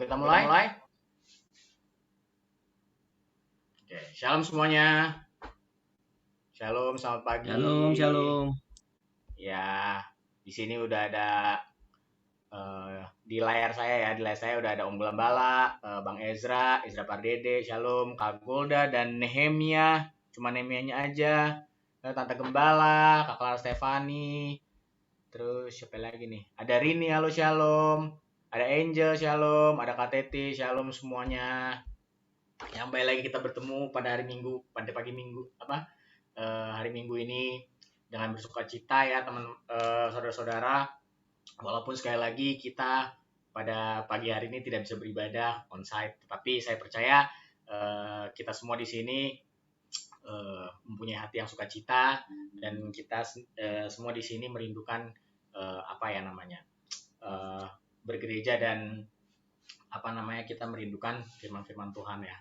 Kita mulai. Oke, shalom semuanya. Shalom, selamat pagi. Shalom. Ya, di sini udah ada di layar saya udah ada Om Gulambala, Bang Ezra Pardede, Shalom, Kak Golda dan Nehemia. Cuma Nehemianya aja. Tante Gembala, Kak Clara Stefani. Terus siapa lagi nih? Ada Rini, halo Shalom. Ada Angel, Shalom. Ada Kak Teti, Shalom semuanya. Sampai lagi kita bertemu pada hari Minggu, pada pagi Minggu hari Minggu ini dengan bersuka cita ya teman saudara-saudara. Walaupun sekali lagi kita pada pagi hari ini tidak bisa beribadah onsite, tetapi saya percaya kita semua di sini mempunyai hati yang sukacita dan kita semua di sini merindukan bergereja dan kita merindukan firman-firman Tuhan ya,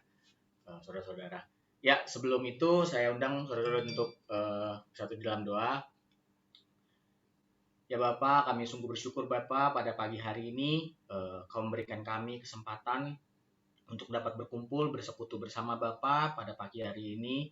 saudara-saudara. Ya, sebelum itu saya undang saudara-saudara untuk satu di dalam doa. Ya Bapak, kami sungguh bersyukur Bapak pada pagi hari ini Kau memberikan kami kesempatan untuk dapat berkumpul, bersekutu bersama Bapak pada pagi hari ini.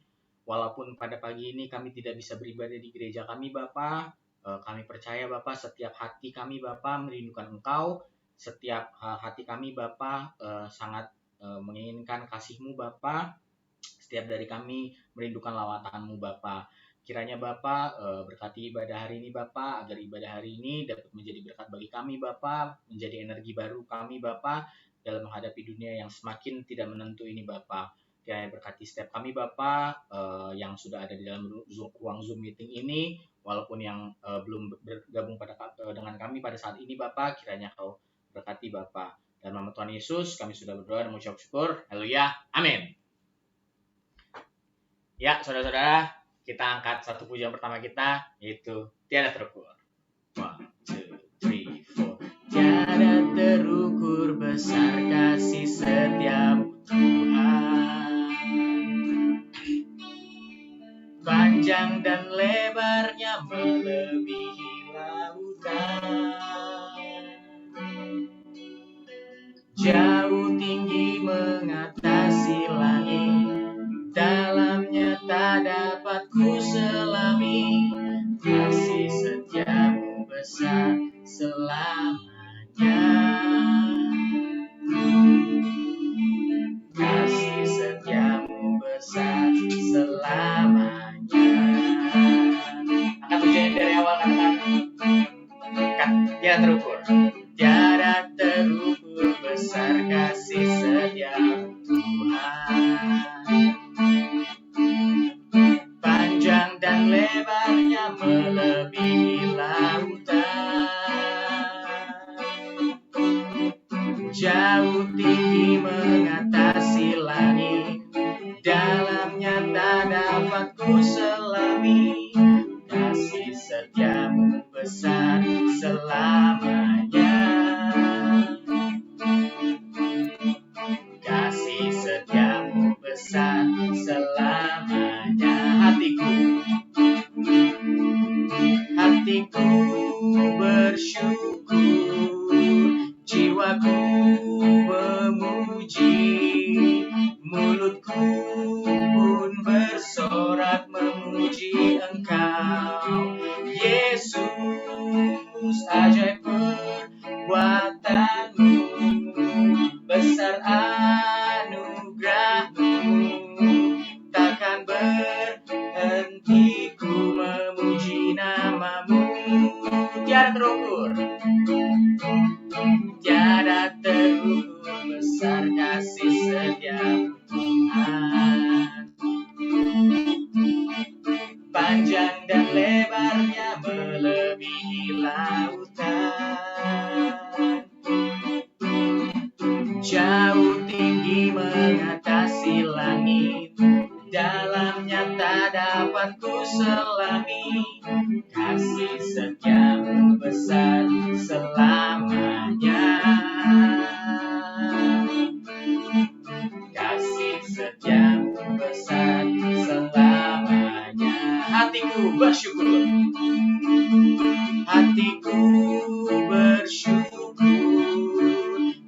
Walaupun pada pagi ini kami tidak bisa beribadah di gereja kami Bapak, kami percaya Bapak setiap hati kami Bapak merindukan Engkau, setiap hati kami Bapak sangat menginginkan kasih-Mu Bapak, setiap dari kami merindukan lawatan-Mu Bapak. Kiranya Bapak berkati ibadah hari ini Bapak, agar ibadah hari ini dapat menjadi berkat bagi kami Bapak, menjadi energi baru kami Bapak dalam menghadapi dunia yang semakin tidak menentu ini Bapak. Kiranya berkati setiap kami Bapak yang sudah ada di dalam ruang Zoom meeting ini, walaupun yang belum bergabung dengan kami pada saat ini Bapak, kiranya Kau berkati Bapak. Dalam nama Tuhan Yesus kami sudah berdoa dan mengucap syukur. Haleluya. Amin. Ya, saudara-saudara, kita angkat satu pujian pertama kita, yaitu Tiada Terukur. 1, 2, 3, 4. Tiada terukur besar kasih setiamu Tuhan, panjang dan lebarnya melebihi lautan, jauh tinggi mengatasi langit, dalamnya tak dapat ku selami, kasih setiamu besar selamanya, kasih setiamu besar selamanya. Angkat pujian dari awal, katakan tiada terukur, tiada terukur besar kasih setiamu Tuhan, panjang dan lebarnya melebihi lautan, jauh tinggi mengatasi langit, dalamnya tak dapat ku selami, kasih setiamu besar selamanya, kasih setiamu besar selamanya. Hatiku bersyukur, jiwaku memuji, mulutku pun bersorak memuji Engkau, Yesus. Ajaib perbuatanmu, besar anugerahmu, takkan berhenti ku memuji namamu. Tiada terukur, tiada terukur besar kasih setiamu Tuhan, panjang dan lebarnya melebihi lautan, jauh tinggi mengatasi langit, dalamnya tak dapat ku selami, kasih setiamu besar selamanya, kasih setiamu besar selamanya. Hatiku bersyukur, hatiku bersyukur,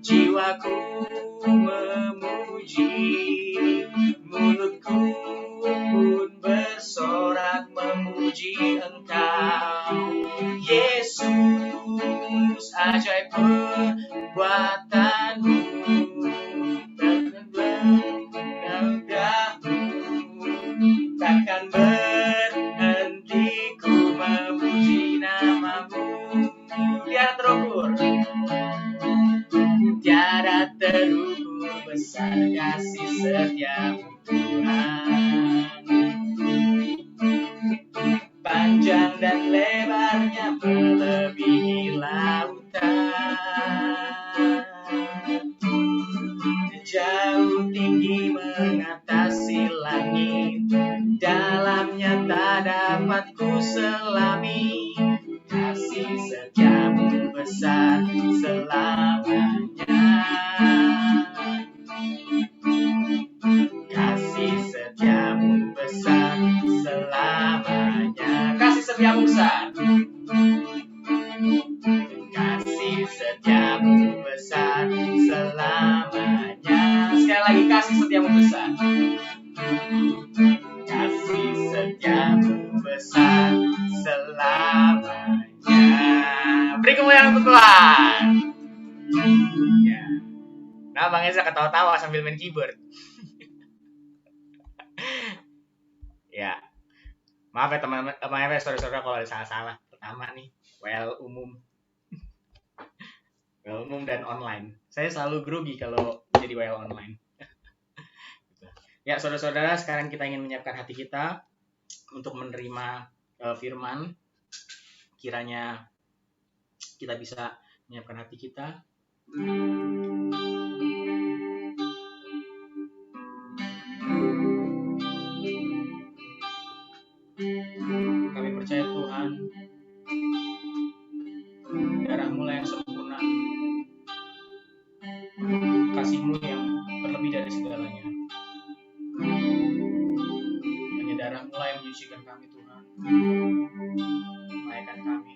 jiwaku memuji Engkau, Yesus, ajaib perbuatanmu, takkan berhenti ku memuji namamu. Tiada terukur, tiada terukur besar kasih setiamu Tuhan. Panjang dan lebarnya melebihi lautan, jauh tinggi mengatasi langit, dalamnya tak dapat ku selami. Kasih setiamu besar selamanya, kasih setiamu besar selamanya, kasih setiamu besar, kasih setiamu besar selamanya. Sekali lagi, kasih setiamu besar, kasih setiamu besar selamanya. Beri kemuliaan untuk Tuhan. Ya. Nah, Bang Eza ketawa-tawa sambil main keyboard. Ya, maaf ya teman-teman, maaf ya saudara-saudara kalau ada salah-salah. Pertama nih, WL umum dan online. Saya selalu grogi kalau jadi WL online. Ya, saudara-saudara, sekarang kita ingin menyiapkan hati kita untuk menerima firman. Kiranya kita bisa menyiapkan hati kita. Kami percaya Tuhan, darah-Mu yang sempurna, kasih-Mu yang berlebih dari segalanya. Hanya darah-Mu yang menyucikan kami Tuhan, melayakkan kami.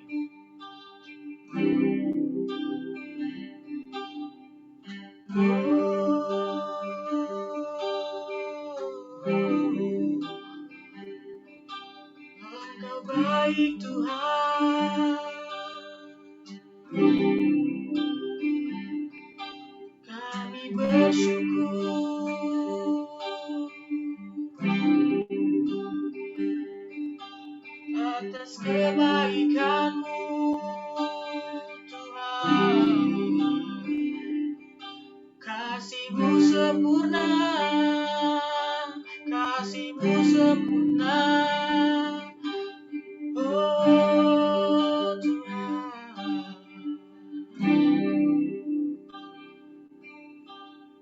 Engkau baik Tuhan, kami bersyukur atas kebaikan-Mu Tuhan. Kasih-Mu sempurna, kasih-Mu sempurna, oh Tuhan.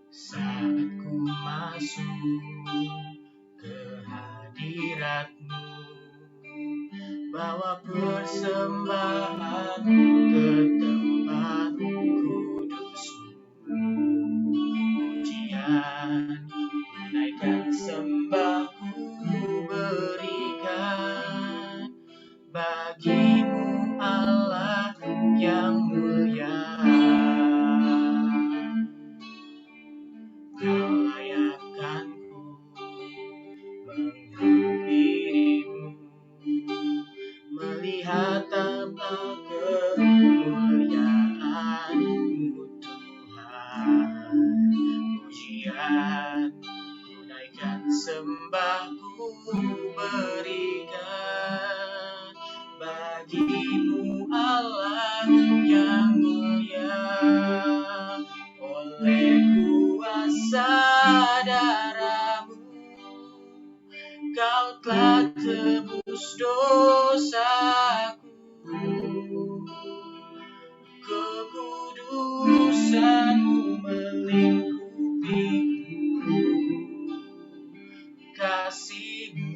Saat ku masuk ke hadirat-Mu, bawa persembahan ke tempat kudus-Mu, pujian menaikkan sembah ku berikan bagi-Mu Allah yang mulia. Kau layakkan ku menghampiri-Mu, melihat tata kemuliaan-Mu Tuhan. Pujian naikkan sembah ku berikan bagi-Mu Allah yang mulia. Oleh kuasa darah-Mu, Kau telah tebus dosaku. Kekudusan-Mu melingkupiku, kasih-Mu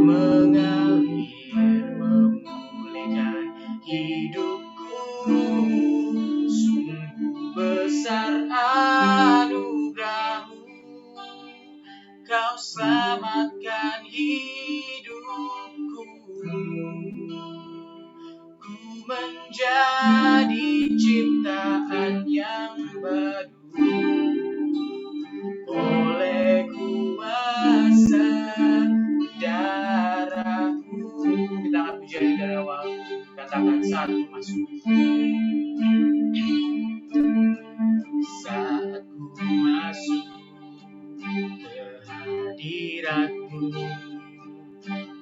mengalir memulihkan hidupku. Sungguh besar anugerah-Mu, Kau selamatkan hidupku. Ku menjadi ciptaan saat ku masuk. Saat ku masuk ke hadirat-Mu,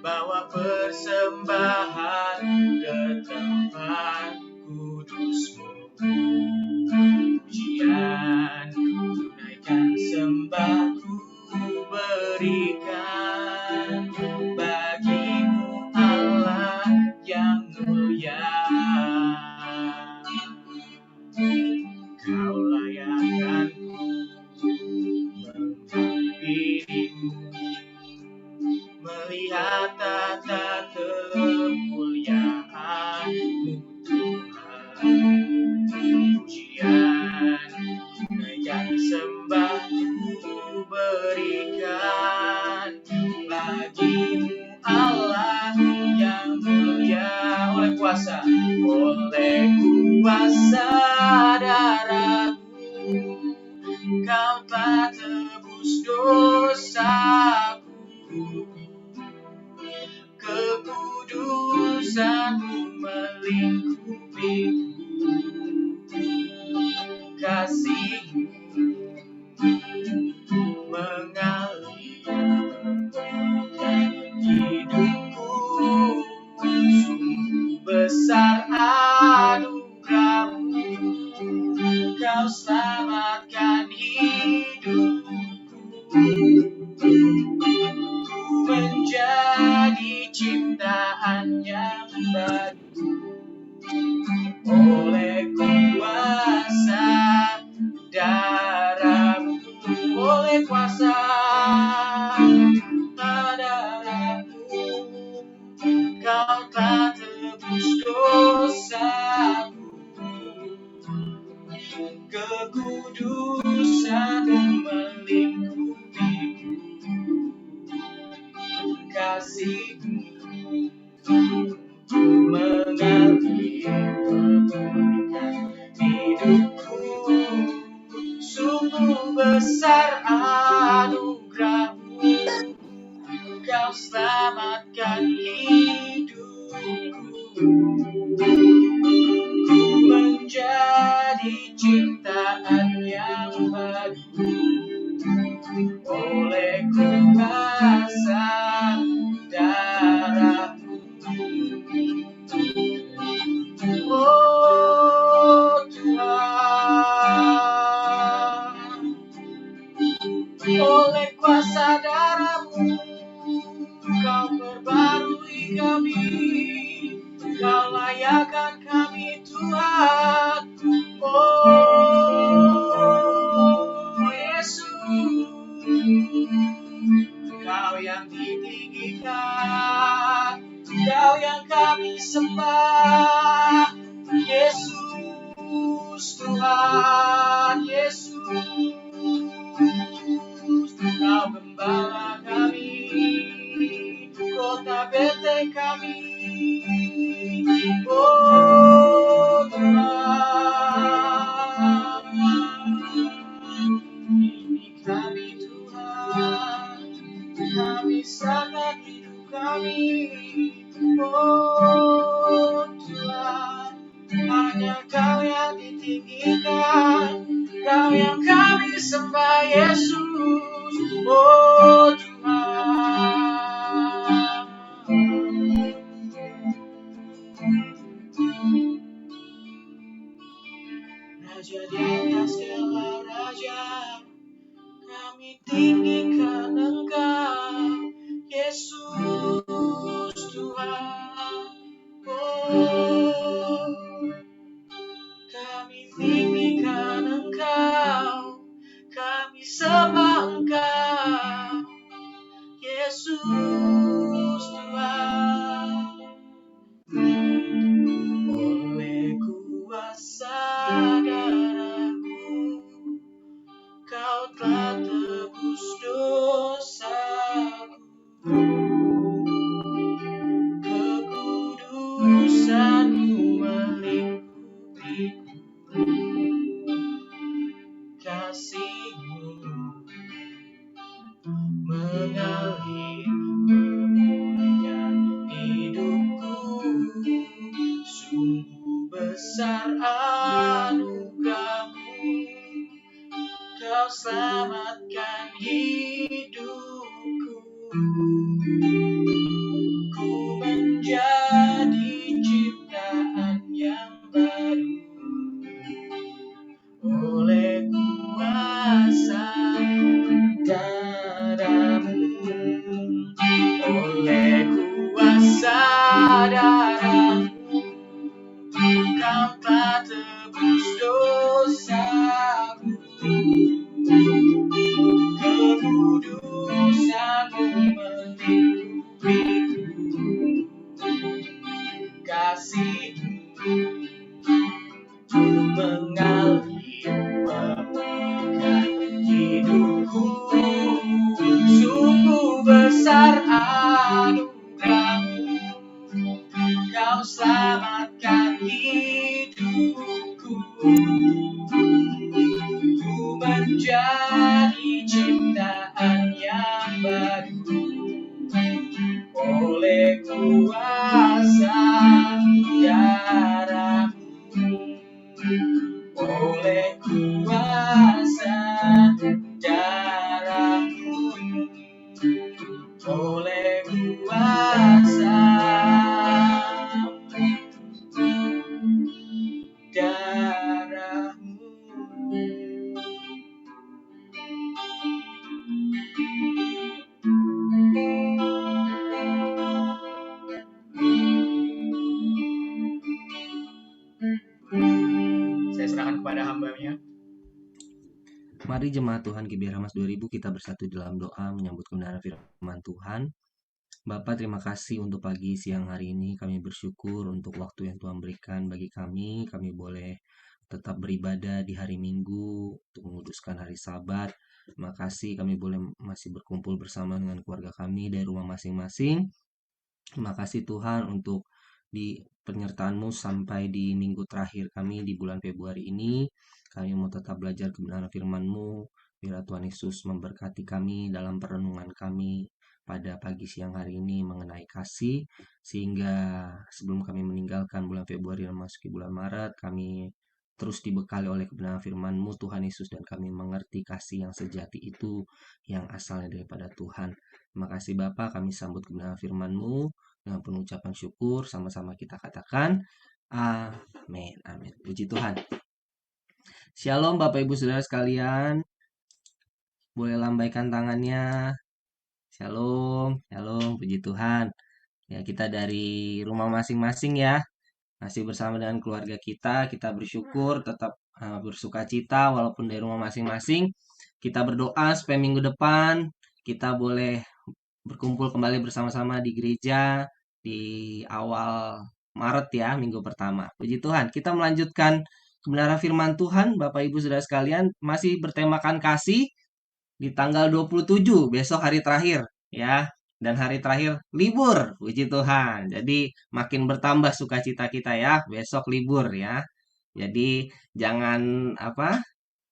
bawa persembahan ke tempat kudus-Mu. Pujian, tunaikan sembah ku berikan bagi-Mu Allah yang mulia. Kau layak menghampirimu, melihat tata kemuliaan-Mu Tuhan. Pujian, tunaikan sembah ku berikan bagi-Mu Allah yang mulia. Oleh kuasa darah-Mu, Kau telah tebus dosaku. Kekudusan-Mu melingkupiku. Kasih-Mu mengalir hidupku. Sungguh besar anugerah-Mu, Kau selamatkan hidupku. Ku menjadi ciptaan yang baru oleh kuasa darah-Mu. Oleh kuasa darah-Mu, Kau telah tebus dosaku. Kekudusan-Mu melingkupiku. Kasih-Mu mengalir memulihkan hidupku. Sungguh besar anugerah-Mu, Kau selamatkan hidupku. Ku menjadi ciptaan yang baru oleh kuasa darah-Mu. Oh Tuhan, oleh kuasa darah-Mu, Kau perbarui kami. Kau layakkan kami Tuhan. Oh Yesus, Kau yang ditinggikan, Kau yang kami sembah. Yesus Tuhan, Yesus, Kau gembala kami, kota benteng kami. Oh Tuhan, ini kami Tuhan, kami sangat hidup kami. Oh Tuhan, hanya Kau yang ditinggikan, Kau yang kami sembah. Yesus, oh Tuhan. Raja di atas segala raja, kami tinggikan Engkau. Yesus Tuhan, darah-Mu Kau telah tebus dosaku, kekudusan-Mu melindungiku, kasih-Mu mengalir memulihkan hidupku. Sungguh besar anugerah-Mu, Kau selamatkan hidupku. Ku menjadi ciptaan yang baru oleh kuasa darah-Mu, oleh kuasa darah-Mu, oleh kuasa darah-Mu. Saya serahkan kepada hamba-Nya. Mari jemaat Tuhan GBR Hamas 2000 kita bersatu dalam doa menyambut kebenaran firman Tuhan. Bapak, terima kasih untuk pagi siang hari ini. Kami bersyukur untuk waktu yang Tuhan berikan bagi kami. Kami boleh tetap beribadah di hari Minggu untuk menguduskan hari Sabat. Terima kasih kami boleh masih berkumpul bersama dengan keluarga kami dari rumah masing-masing. Terima kasih Tuhan untuk di penyertaan-Mu sampai di minggu terakhir kami di bulan Februari ini. Kami mau tetap belajar kebenaran firman-Mu. Biar Tuhan Yesus memberkati kami dalam perenungan kami pada pagi siang hari ini mengenai kasih. Sehingga sebelum kami meninggalkan bulan Februari dan memasuki bulan Maret, kami terus dibekali oleh kebenaran firman-Mu Tuhan Yesus, dan kami mengerti kasih yang sejati itu yang asalnya daripada Tuhan. Terima kasih Bapa, kami sambut kebenaran firman-Mu dengan penuh ucapan syukur. Sama-sama kita katakan amin, amin. Puji Tuhan. Shalom Bapak Ibu Saudara sekalian. Boleh lambaikan tangannya. Shalom, shalom, puji Tuhan. Ya, kita dari rumah masing-masing ya. Masih bersama dengan keluarga kita bersyukur, tetap bersuka cita walaupun dari rumah masing-masing. Kita berdoa supaya minggu depan kita boleh berkumpul kembali bersama-sama di gereja di awal Maret ya, minggu pertama. Puji Tuhan, kita melanjutkan kebenaran firman Tuhan, Bapak Ibu Saudara sekalian, masih bertemakan kasih di tanggal 27, besok hari terakhir ya. Dan hari terakhir libur, puji Tuhan. Jadi makin bertambah sukacita kita ya, besok libur ya. Jadi jangan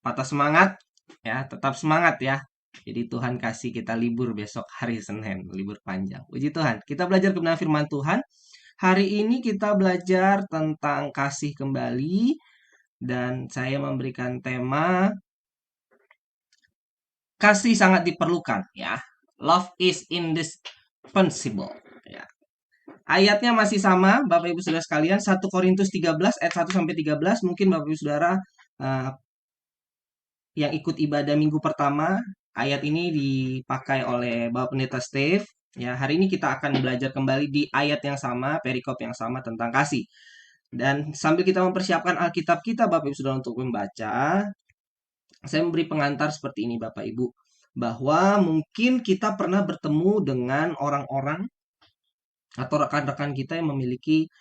patah semangat ya, tetap semangat ya. Jadi Tuhan kasih kita libur besok hari Senin, libur panjang. Puji Tuhan. Kita belajar kebenaran firman Tuhan. Hari ini kita belajar tentang kasih kembali, dan saya memberikan tema kasih sangat diperlukan ya. Love is indispensable ya. Ayatnya masih sama Bapak Ibu Saudara sekalian, 1 Korintus 13 ayat 1 sampai 13. Mungkin Bapak Ibu Saudara yang ikut ibadah minggu pertama, ayat ini dipakai oleh Bapak Pendeta Steve. Ya, hari ini kita akan belajar kembali di ayat yang sama, perikop yang sama tentang kasih. Dan sambil kita mempersiapkan Alkitab kita Bapak Ibu Saudara untuk membaca, saya memberi pengantar seperti ini Bapak Ibu, bahwa mungkin kita pernah bertemu dengan orang-orang atau rekan-rekan kita yang memiliki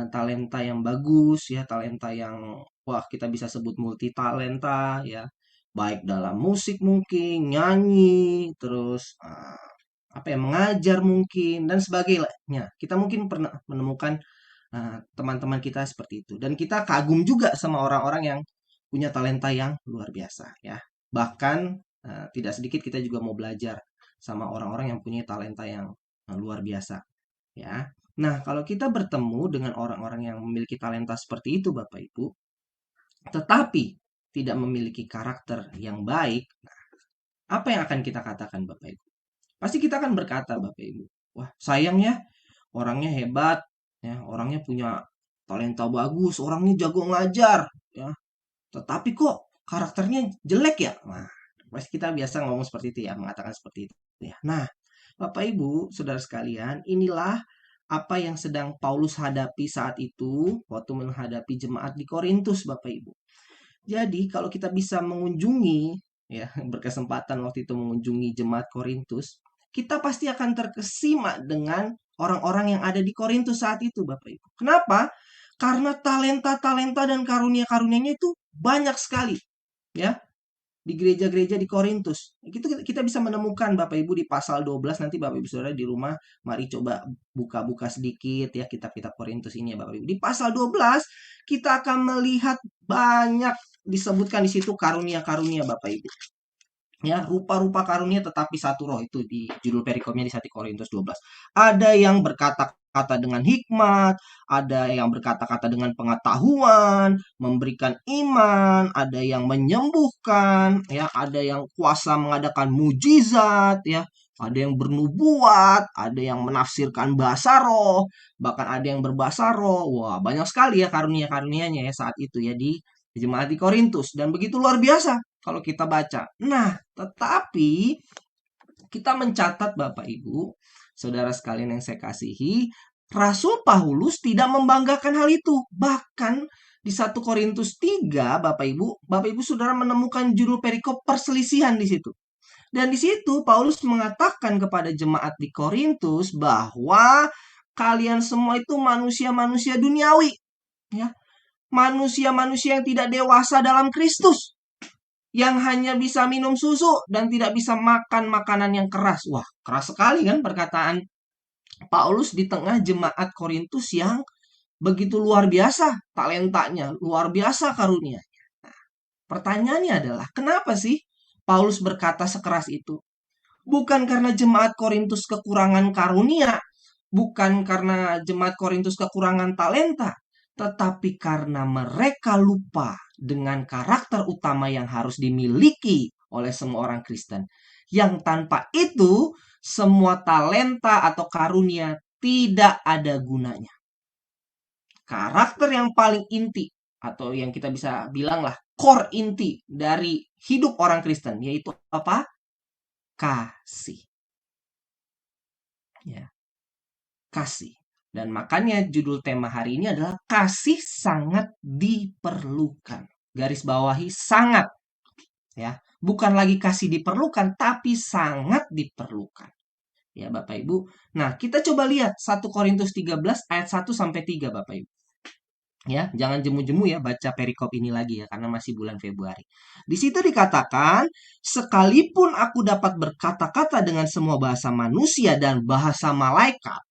talenta yang bagus ya, talenta yang wah kita bisa sebut multi talenta ya, baik dalam musik mungkin, nyanyi, terus mengajar mungkin dan sebagainya. Kita mungkin pernah menemukan teman-teman kita seperti itu, dan kita kagum juga sama orang-orang yang punya talenta yang luar biasa ya. Bahkan tidak sedikit kita juga mau belajar sama orang-orang yang punya talenta yang luar biasa ya. Nah, kalau kita bertemu dengan orang-orang yang memiliki talenta seperti itu Bapak Ibu, tetapi tidak memiliki karakter yang baik, apa yang akan kita katakan Bapak Ibu? Pasti kita akan berkata Bapak Ibu, wah sayang ya, orangnya hebat, ya, orangnya punya talenta bagus, orangnya jago ngajar, ya, tetapi kok karakternya jelek ya? Nah, pasti kita biasa ngomong seperti itu ya, mengatakan seperti itu ya. Nah, Bapak Ibu, Saudara sekalian, inilah apa yang sedang Paulus hadapi saat itu waktu menghadapi jemaat di Korintus, Bapak Ibu. Jadi kalau kita bisa mengunjungi, ya, berkesempatan waktu itu mengunjungi jemaat Korintus, kita pasti akan terkesima dengan orang-orang yang ada di Korintus saat itu, Bapak Ibu. Kenapa? Karena talenta-talenta dan karunia-karunianya itu banyak sekali, ya, di gereja-gereja di Korintus. Itu kita bisa menemukan Bapak Ibu di pasal 12, nanti Bapak Ibu Saudara di rumah mari coba buka-buka sedikit ya kitab-kitab Korintus ini ya Bapak Ibu. Di pasal 12 kita akan melihat banyak disebutkan di situ karunia-karunia Bapak Ibu. Ya, rupa-rupa karunia tetapi satu roh, itu di judul perikopnya di 1 Korintus 12. Ada yang berkata-kata dengan hikmat, ada yang berkata-kata dengan pengetahuan, memberikan iman, ada yang menyembuhkan, ya, ada yang kuasa mengadakan mujizat, ya, ada yang bernubuat, ada yang menafsirkan bahasa roh, bahkan ada yang berbahasa roh. Wah, banyak sekali ya karunia-karunianya ya saat itu ya di jemaat di Korintus, dan begitu luar biasa kalau kita baca. Nah, tetapi kita mencatat Bapak Ibu, saudara sekalian yang saya kasihi, Rasul Paulus tidak membanggakan hal itu. Bahkan di 1 Korintus 3, Bapak Ibu Saudara menemukan judul perikop perselisihan di situ. Dan di situ Paulus mengatakan kepada jemaat di Korintus bahwa kalian semua itu manusia-manusia duniawi, ya. Manusia-manusia yang tidak dewasa dalam Kristus, yang hanya bisa minum susu dan tidak bisa makan makanan yang keras. Wah, keras sekali kan perkataan Paulus di tengah jemaat Korintus yang begitu luar biasa talentanya, luar biasa karunia. Pertanyaannya adalah, kenapa sih Paulus berkata sekeras itu? Bukan karena jemaat Korintus kekurangan karunia, bukan karena jemaat Korintus kekurangan talenta, tetapi karena mereka lupa dengan karakter utama yang harus dimiliki oleh semua orang Kristen. Yang tanpa itu, semua talenta atau karunia tidak ada gunanya. Karakter yang paling inti, atau yang kita bisa bilang lah, core inti dari hidup orang Kristen, yaitu apa? Kasih. Ya, kasih. Dan makanya judul tema hari ini adalah kasih sangat diperlukan. Garis bawahi sangat. Ya, bukan lagi kasih diperlukan, tapi sangat diperlukan. Ya, Bapak Ibu. Nah, kita coba lihat 1 Korintus 13 ayat 1 sampai 3, Bapak Ibu. Ya, jangan jemu-jemu ya baca perikop ini lagi ya, karena masih bulan Februari. Di situ dikatakan, sekalipun aku dapat berkata-kata dengan semua bahasa manusia dan bahasa malaikat,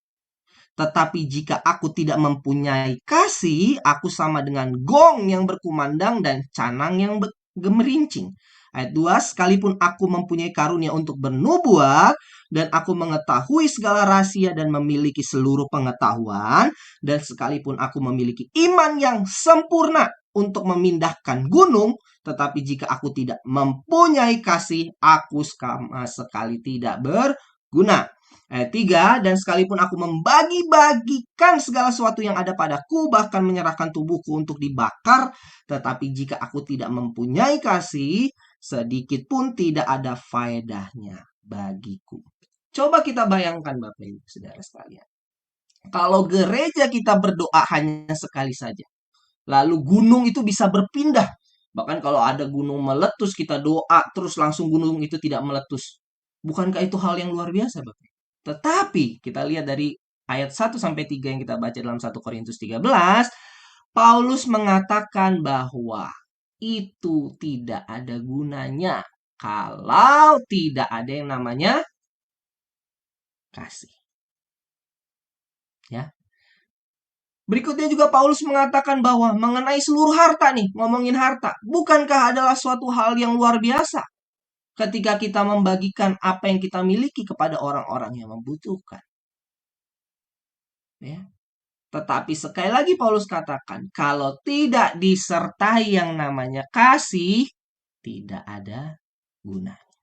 tetapi jika aku tidak mempunyai kasih, aku sama dengan gong yang berkumandang dan canang yang gemerincing. Ayat 2, sekalipun aku mempunyai karunia untuk bernubuat, dan aku mengetahui segala rahasia dan memiliki seluruh pengetahuan, dan sekalipun aku memiliki iman yang sempurna untuk memindahkan gunung, tetapi jika aku tidak mempunyai kasih, aku sama sekali tidak berguna. Ayat 3, dan sekalipun aku membagi-bagikan segala sesuatu yang ada padaku, bahkan menyerahkan tubuhku untuk dibakar, tetapi jika aku tidak mempunyai kasih, sedikit pun tidak ada faedahnya bagiku. Coba kita bayangkan Bapak Ibu Saudara sekalian. Kalau gereja kita berdoa hanya sekali saja, lalu gunung itu bisa berpindah. Bahkan kalau ada gunung meletus, kita doa terus langsung gunung itu tidak meletus. Bukankah itu hal yang luar biasa Bapak? Tetapi kita lihat dari ayat 1 sampai 3 yang kita baca dalam 1 Korintus 13, Paulus mengatakan bahwa itu tidak ada gunanya kalau tidak ada yang namanya kasih. Ya. Berikutnya juga Paulus mengatakan bahwa mengenai seluruh harta nih, ngomongin harta, bukankah adalah suatu hal yang luar biasa ketika kita membagikan apa yang kita miliki kepada orang-orang yang membutuhkan. Ya. Tetapi sekali lagi Paulus katakan, kalau tidak disertai yang namanya kasih, tidak ada gunanya.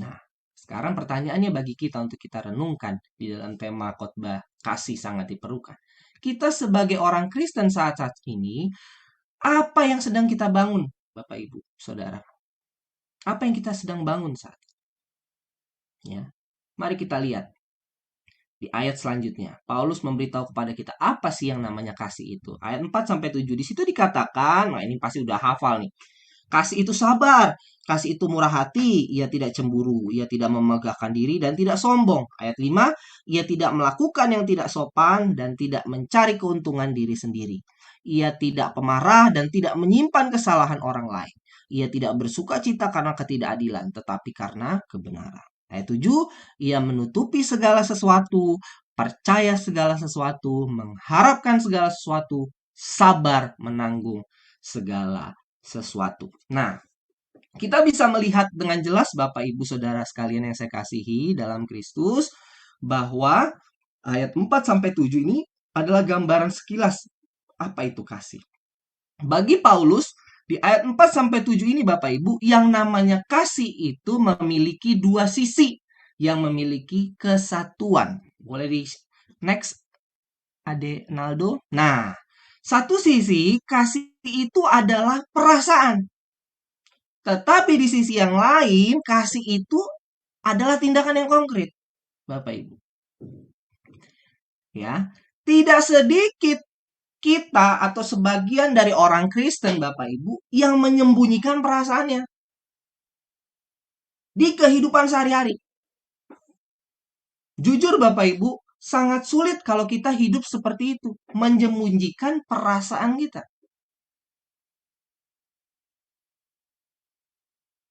Nah, sekarang pertanyaannya bagi kita untuk kita renungkan di dalam tema khotbah kasih sangat diperlukan. Kita sebagai orang Kristen saat-saat ini, apa yang sedang kita bangun, Bapak Ibu, Saudara? Apa yang kita sedang bangun saat ini? Ya. Mari kita lihat. di ayat selanjutnya, Paulus memberitahu kepada kita apa sih yang namanya kasih itu. Ayat 4 sampai 7 di situ dikatakan, nah ini pasti udah hafal nih. Kasih itu sabar, kasih itu murah hati, ia tidak cemburu, ia tidak memegahkan diri dan tidak sombong. Ayat 5, ia tidak melakukan yang tidak sopan dan tidak mencari keuntungan diri sendiri. Ia tidak pemarah dan tidak menyimpan kesalahan orang lain. Ia tidak bersuka cita karena ketidakadilan, tetapi karena kebenaran. Ayat 7, ia menutupi segala sesuatu, percaya segala sesuatu, mengharapkan segala sesuatu, sabar menanggung segala sesuatu. Nah, kita bisa melihat dengan jelas Bapak Ibu Saudara sekalian yang saya kasihi dalam Kristus bahwa ayat 4 sampai 7 ini adalah gambaran sekilas apa itu kasih. Bagi Paulus di ayat 4 sampai 7 ini Bapak Ibu, yang namanya kasih itu memiliki dua sisi yang memiliki kesatuan. Boleh di next Ade Naldo. Nah, satu sisi kasih itu adalah perasaan. Tetapi di sisi yang lain, kasih itu adalah tindakan yang konkret, Bapak Ibu. Ya, tidak sedikit kita atau sebagian dari orang Kristen, Bapak Ibu, yang menyembunyikan perasaannya di kehidupan sehari-hari. Jujur Bapak Ibu, sangat sulit kalau kita hidup seperti itu, menyembunyikan perasaan kita.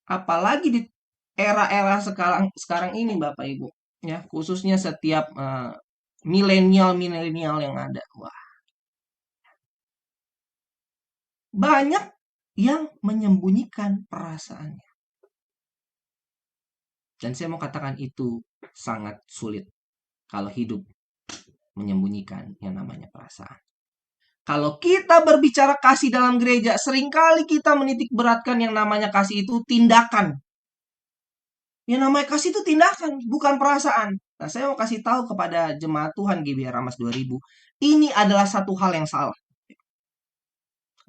Apalagi di era-era sekarang ini Bapak Ibu, ya, khususnya setiap milenial yang ada. Wah, banyak yang menyembunyikan perasaannya. Dan saya mau katakan itu sangat sulit kalau hidup menyembunyikan yang namanya perasaan. Kalau kita berbicara kasih dalam gereja, seringkali kita menitik beratkan yang namanya kasih itu tindakan. Yang namanya kasih itu tindakan, bukan perasaan. Nah, saya mau kasih tahu kepada jemaat Tuhan GBR Ramas 2000, ini adalah satu hal yang salah.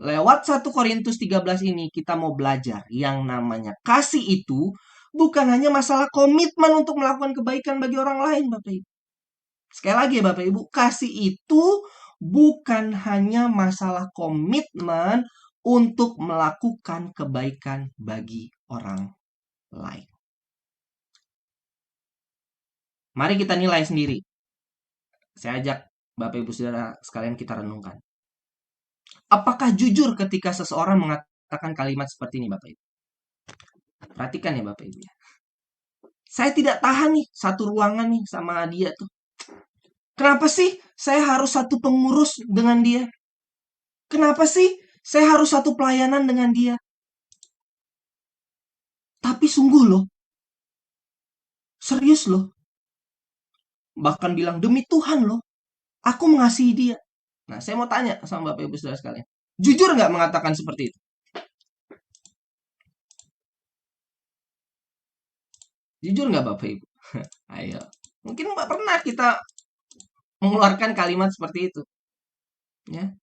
Lewat 1 Korintus 13 ini kita mau belajar yang namanya kasih itu bukan hanya masalah komitmen untuk melakukan kebaikan bagi orang lain, Bapak Ibu. Sekali lagi ya Bapak Ibu, kasih itu bukan hanya masalah komitmen untuk melakukan kebaikan bagi orang lain. Mari kita nilai sendiri. Saya ajak Bapak Ibu Saudara sekalian kita renungkan. Apakah jujur ketika seseorang mengatakan kalimat seperti ini Bapak Ibu? Perhatikan ya Bapak Ibu. Saya tidak tahan nih satu ruangan nih sama dia tuh. Kenapa sih saya harus satu pengurus dengan dia? Kenapa sih saya harus satu pelayanan dengan dia? Tapi sungguh loh. Serius loh. Bahkan bilang demi Tuhan loh. Aku mengasihi dia. Nah saya mau tanya sama Bapak Ibu Saudara sekalian. Jujur nggak mengatakan seperti itu? Jujur nggak Bapak Ibu? Ayo. Mungkin Mbak pernah kita mengeluarkan kalimat seperti itu. Ya.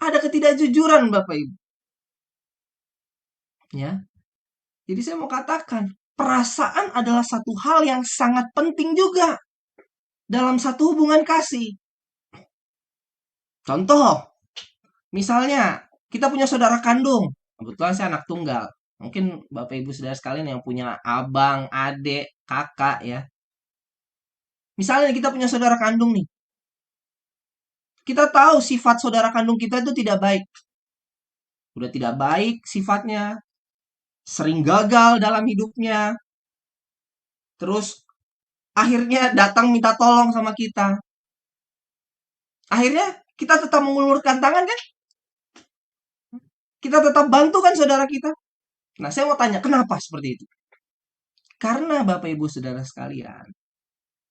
Ada ketidakjujuran Bapak Ibu. Ya. Jadi saya mau katakan, perasaan adalah satu hal yang sangat penting juga dalam satu hubungan kasih. Contoh, misalnya kita punya saudara kandung. Kebetulan saya anak tunggal. Mungkin Bapak Ibu Saudara sekalian yang punya abang, adik, kakak ya. Misalnya kita punya saudara kandung nih. Kita tahu sifat saudara kandung kita itu tidak baik. Udah tidak baik sifatnya. Sering gagal dalam hidupnya. Terus akhirnya datang minta tolong sama kita. Akhirnya kita tetap mengulurkan tangan kan? Kita tetap bantu kan saudara kita? Nah, saya mau tanya, kenapa seperti itu? Karena Bapak Ibu Saudara sekalian,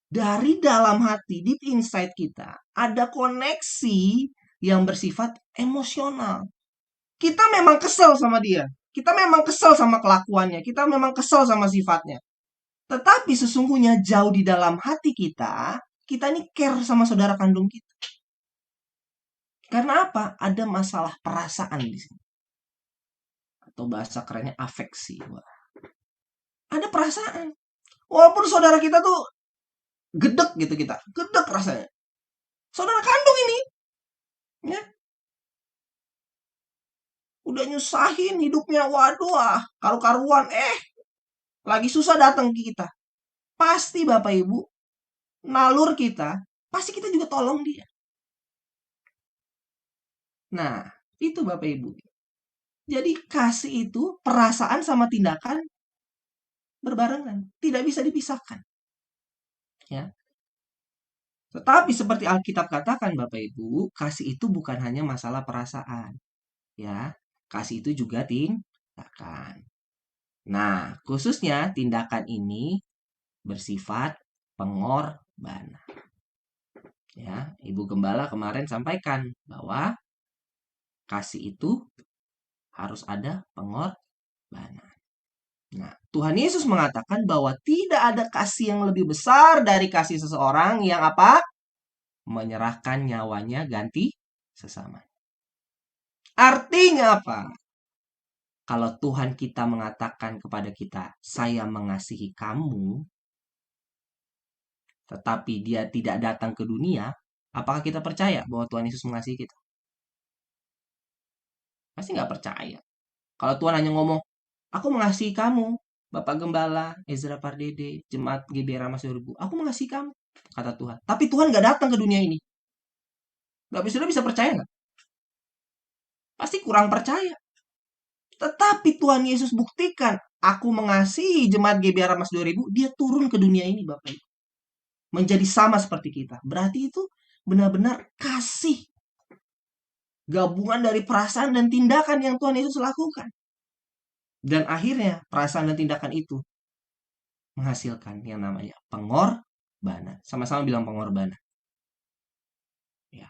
dari dalam hati, deep inside kita, ada koneksi yang bersifat emosional. Kita memang kesel sama dia. Kita memang kesel sama kelakuannya. Kita memang kesel sama sifatnya. Tetapi sesungguhnya jauh di dalam hati kita ini care sama saudara kandung kita. Karena apa? Ada masalah perasaan di sini. Atau bahasa kerennya afeksi. Wah. Ada perasaan. Walaupun saudara kita tuh gedek gitu kita. Gedek rasanya. Saudara kandung ini, ya. Udah nyusahin hidupnya, waduh, karu-karuan. Lagi susah datang ke kita. Pasti Bapak Ibu, nalur kita, pasti kita juga tolong dia. Nah, itu Bapak Ibu. Jadi kasih itu perasaan sama tindakan berbarengan, tidak bisa dipisahkan. Ya. Tetapi seperti Alkitab katakan Bapak Ibu, kasih itu bukan hanya masalah perasaan. Ya, kasih itu juga tindakan. Nah, khususnya tindakan ini bersifat pengorbanan. Ya, Ibu Gembala kemarin sampaikan bahwa kasih itu harus ada pengorbanan. Nah, Tuhan Yesus mengatakan bahwa tidak ada kasih yang lebih besar dari kasih seseorang yang apa? Menyerahkan nyawanya ganti sesama. Artinya apa? Kalau Tuhan kita mengatakan kepada kita, saya mengasihi kamu, tetapi dia tidak datang ke dunia, apakah kita percaya bahwa Tuhan Yesus mengasihi kita? Pasti nggak percaya. Kalau Tuhan hanya ngomong, aku mengasihi kamu, Bapak Gembala, Ezra Pardede, Jemaat GBR Mas 2000, aku mengasihi kamu, kata Tuhan. Tapi Tuhan nggak datang ke dunia ini. Bapak sudah bisa percaya nggak? Pasti kurang percaya. Tetapi Tuhan Yesus buktikan, aku mengasihi Jemaat GBR Mas 2000, dia turun ke dunia ini Bapak Ibu. Menjadi sama seperti kita. Berarti itu benar-benar kasih. Gabungan dari perasaan dan tindakan yang Tuhan Yesus lakukan. Dan akhirnya perasaan dan tindakan itu menghasilkan yang namanya pengorbanan. Sama-sama bilang pengorbanan. Ya.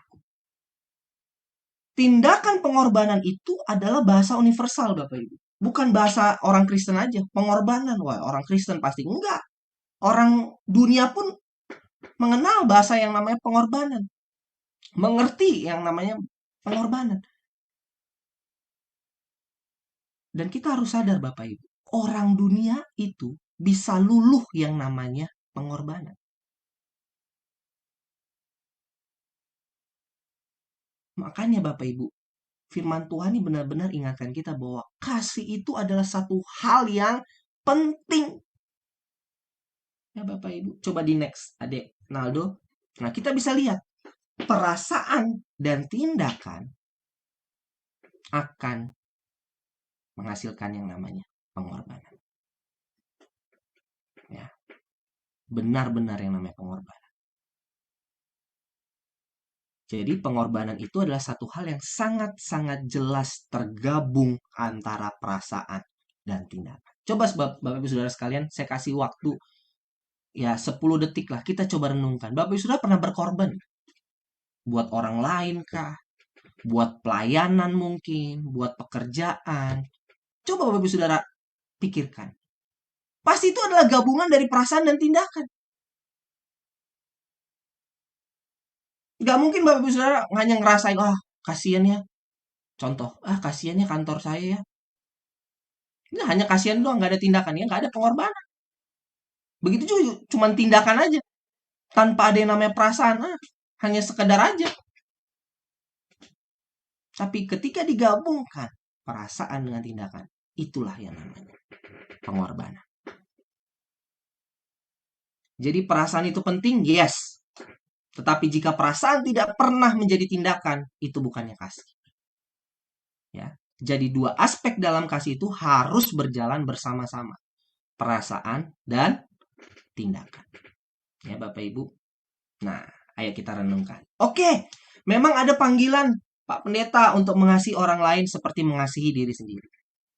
Tindakan pengorbanan itu adalah bahasa universal Bapak Ibu. Bukan bahasa orang Kristen aja. Pengorbanan. Wah, orang Kristen pasti enggak. Orang dunia pun mengenal bahasa yang namanya pengorbanan. Mengerti yang namanya pengorbanan. Dan kita harus sadar Bapak Ibu. Orang dunia itu bisa luluh yang namanya pengorbanan. Makanya Bapak Ibu, firman Tuhan ini benar-benar ingatkan kita bahwa kasih itu adalah satu hal yang penting. Ya Bapak Ibu, coba di next, Adek Naldo. Nah, kita bisa lihat perasaan dan tindakan akan menghasilkan yang namanya pengorbanan. Ya. Benar-benar yang namanya pengorbanan. Jadi pengorbanan itu adalah satu hal yang sangat-sangat jelas tergabung antara perasaan dan tindakan. Coba Bapak Ibu Saudara sekalian, saya kasih waktu ya 10 detik lah, kita coba renungkan. Bapak Ibu Saudara pernah berkorban? Buat orang lain kah? Buat pelayanan mungkin, buat pekerjaan. Coba Bapak Ibu Saudara pikirkan. Pasti itu adalah gabungan dari perasaan dan tindakan. Gak mungkin Bapak Ibu Saudara hanya ngerasain, kasihan ya. Contoh, kasihan ya kantor saya ya. Nah, hanya kasihan doang, gak ada tindakan ya, gak ada pengorbanan. Begitu juga cuma tindakan aja. Tanpa ada yang namanya perasaan, hanya sekedar aja. Tapi ketika digabungkan perasaan dengan tindakan, itulah yang namanya pengorbanan. Jadi perasaan itu penting, yes. Tetapi jika perasaan tidak pernah menjadi tindakan, itu bukannya kasih. Ya. Jadi dua aspek dalam kasih itu harus berjalan bersama-sama. Perasaan dan tindakan. Ya Bapak Ibu. Nah, ayo kita renungkan. Oke, memang ada panggilan Pak Pendeta untuk mengasihi orang lain seperti mengasihi diri sendiri.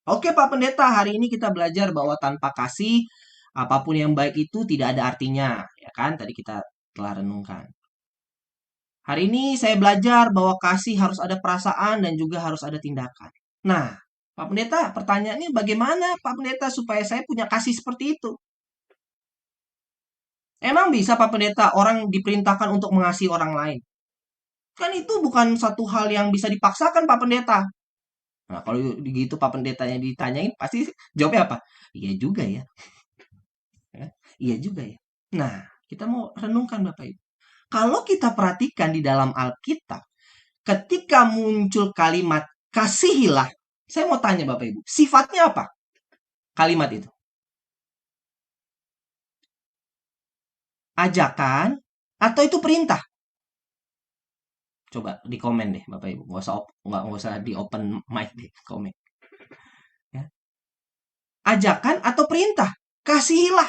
Oke Pak Pendeta, hari ini kita belajar bahwa tanpa kasih, apapun yang baik itu tidak ada artinya. Ya kan, tadi kita telah renungkan. Hari ini saya belajar bahwa kasih harus ada perasaan dan juga harus ada tindakan. Nah, Pak Pendeta, pertanyaannya bagaimana Pak Pendeta supaya saya punya kasih seperti itu? Emang bisa Pak Pendeta orang diperintahkan untuk mengasihi orang lain? Kan itu bukan satu hal yang bisa dipaksakan Pak Pendeta. Nah, kalau begitu Pak Pendetanya ditanyain, pasti jawabnya apa? Iya juga ya. Iya juga ya. Nah, Kita mau renungkan Bapak Ibu. Kalau kita perhatikan di dalam Alkitab, ketika muncul kalimat kasihilah, saya mau tanya Bapak Ibu, sifatnya apa kalimat itu? Ajakan atau itu perintah? Coba di komen deh Bapak Ibu, nggak usah di open mic deh, komen. Ya. Ajakan atau perintah? Kasihilah.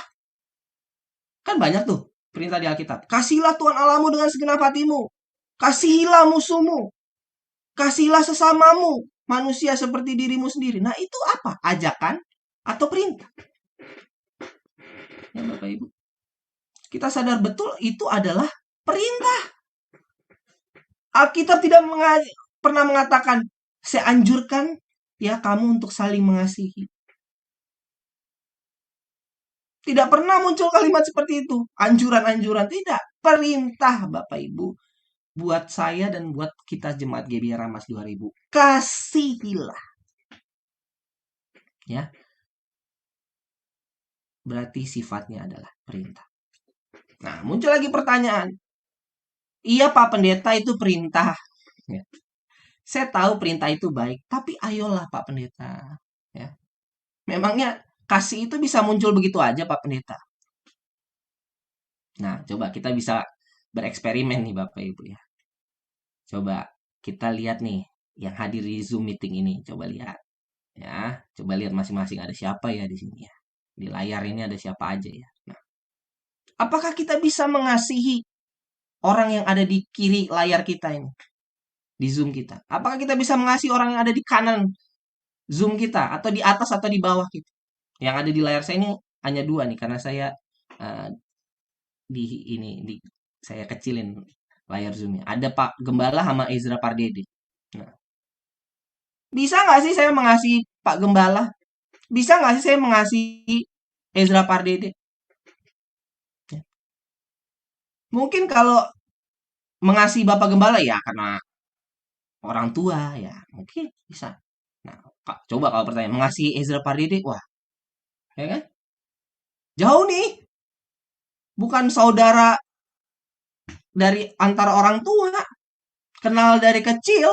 Kan banyak tuh perintah di Alkitab. Kasihilah Tuhan Allahmu dengan segenap hatimu. Kasihilah musuhmu. Kasihilah sesamamu, manusia seperti dirimu sendiri. Nah, itu apa? Ajakan atau perintah? Ya, Bapak Ibu. Kita sadar betul itu adalah perintah. Alkitab tidak pernah mengatakan, saya anjurkan ya kamu untuk saling mengasihi. Tidak pernah muncul kalimat seperti itu. Anjuran-anjuran. Tidak. Perintah Bapak Ibu. Buat saya dan buat kita jemaat GBI Ramas 2000. Kasihilah. Ya. Berarti sifatnya adalah perintah. Nah, muncul lagi pertanyaan. Iya Pak Pendeta, itu perintah. Ya. Saya tahu perintah itu baik, tapi ayolah Pak Pendeta. Ya. Memangnya kasih itu bisa muncul begitu aja Pak Pendeta? Nah, coba kita bisa bereksperimen nih Bapak Ibu ya. Coba kita lihat nih yang hadir di Zoom meeting ini. Coba lihat. Ya, coba lihat masing-masing ada siapa ya di sini ya. Di layar ini ada siapa aja ya. Nah, apakah kita bisa mengasihi orang yang ada di kiri layar kita ini? Di Zoom kita. Apakah kita bisa mengasihi orang yang ada di kanan Zoom kita? Atau di atas atau di bawah kita? Yang ada di layar saya ini hanya 2 nih. Karena saya saya kecilin layar Zoom-nya. Ada Pak Gembala sama Ezra Pardede. Nah, bisa nggak sih saya mengasihi Pak Gembala? Bisa nggak sih saya mengasihi Ezra Pardede? Ya. Mungkin kalau mengasihi Bapak Gembala ya karena orang tua ya mungkin bisa. Nah, coba kalau pertanyaan mengasihi Ezra Pardede, wah, ya kan? Jauh nih, bukan saudara dari antara orang tua, kenal dari kecil,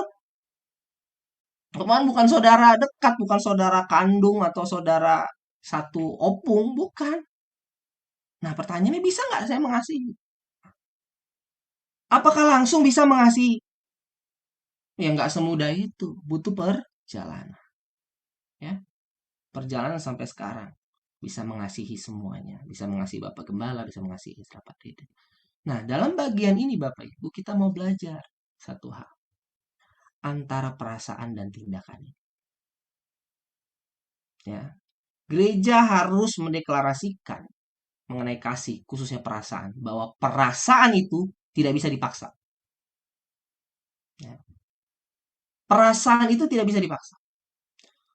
bukan saudara dekat, bukan saudara kandung atau saudara satu opung, bukan. Nah, pertanyaannya bisa nggak saya mengasihi? Apakah langsung bisa mengasihi? Ya nggak semudah itu, butuh perjalanan. Ya, perjalanan sampai sekarang bisa mengasihi semuanya, bisa mengasihi Bapak Gembala, bisa mengasihi Ezra Pardede. Nah, dalam bagian ini Bapak Ibu kita mau belajar satu hal antara perasaan dan tindakan. Ya, gereja harus mendeklarasikan mengenai kasih, khususnya perasaan, bahwa perasaan itu tidak bisa dipaksa. Ya. Perasaan itu tidak bisa dipaksa.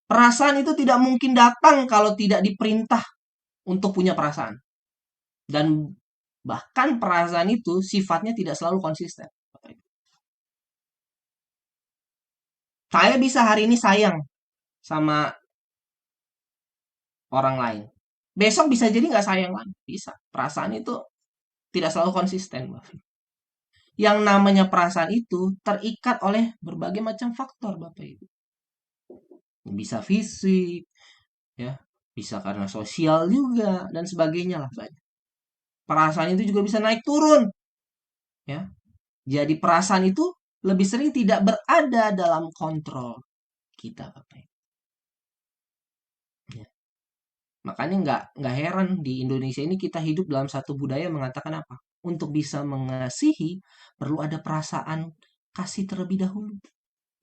Perasaan itu tidak mungkin datang kalau tidak diperintah untuk punya perasaan. Dan bahkan perasaan itu sifatnya tidak selalu konsisten. Saya bisa hari ini sayang sama orang lain. Besok bisa jadi nggak sayang lagi. Bisa. Perasaan itu tidak selalu konsisten. Yang namanya perasaan itu terikat oleh berbagai macam faktor, Bapak Ibu. Bisa fisik, ya, bisa karena sosial juga, dan sebagainya lah banyak. Perasaan itu juga bisa naik turun. Ya. Jadi perasaan itu lebih sering tidak berada dalam kontrol kita, Bapak Ibu. Ya. Makanya nggak heran di Indonesia ini kita hidup dalam satu budaya mengatakan apa? Untuk bisa mengasihi perlu ada perasaan kasih terlebih dahulu.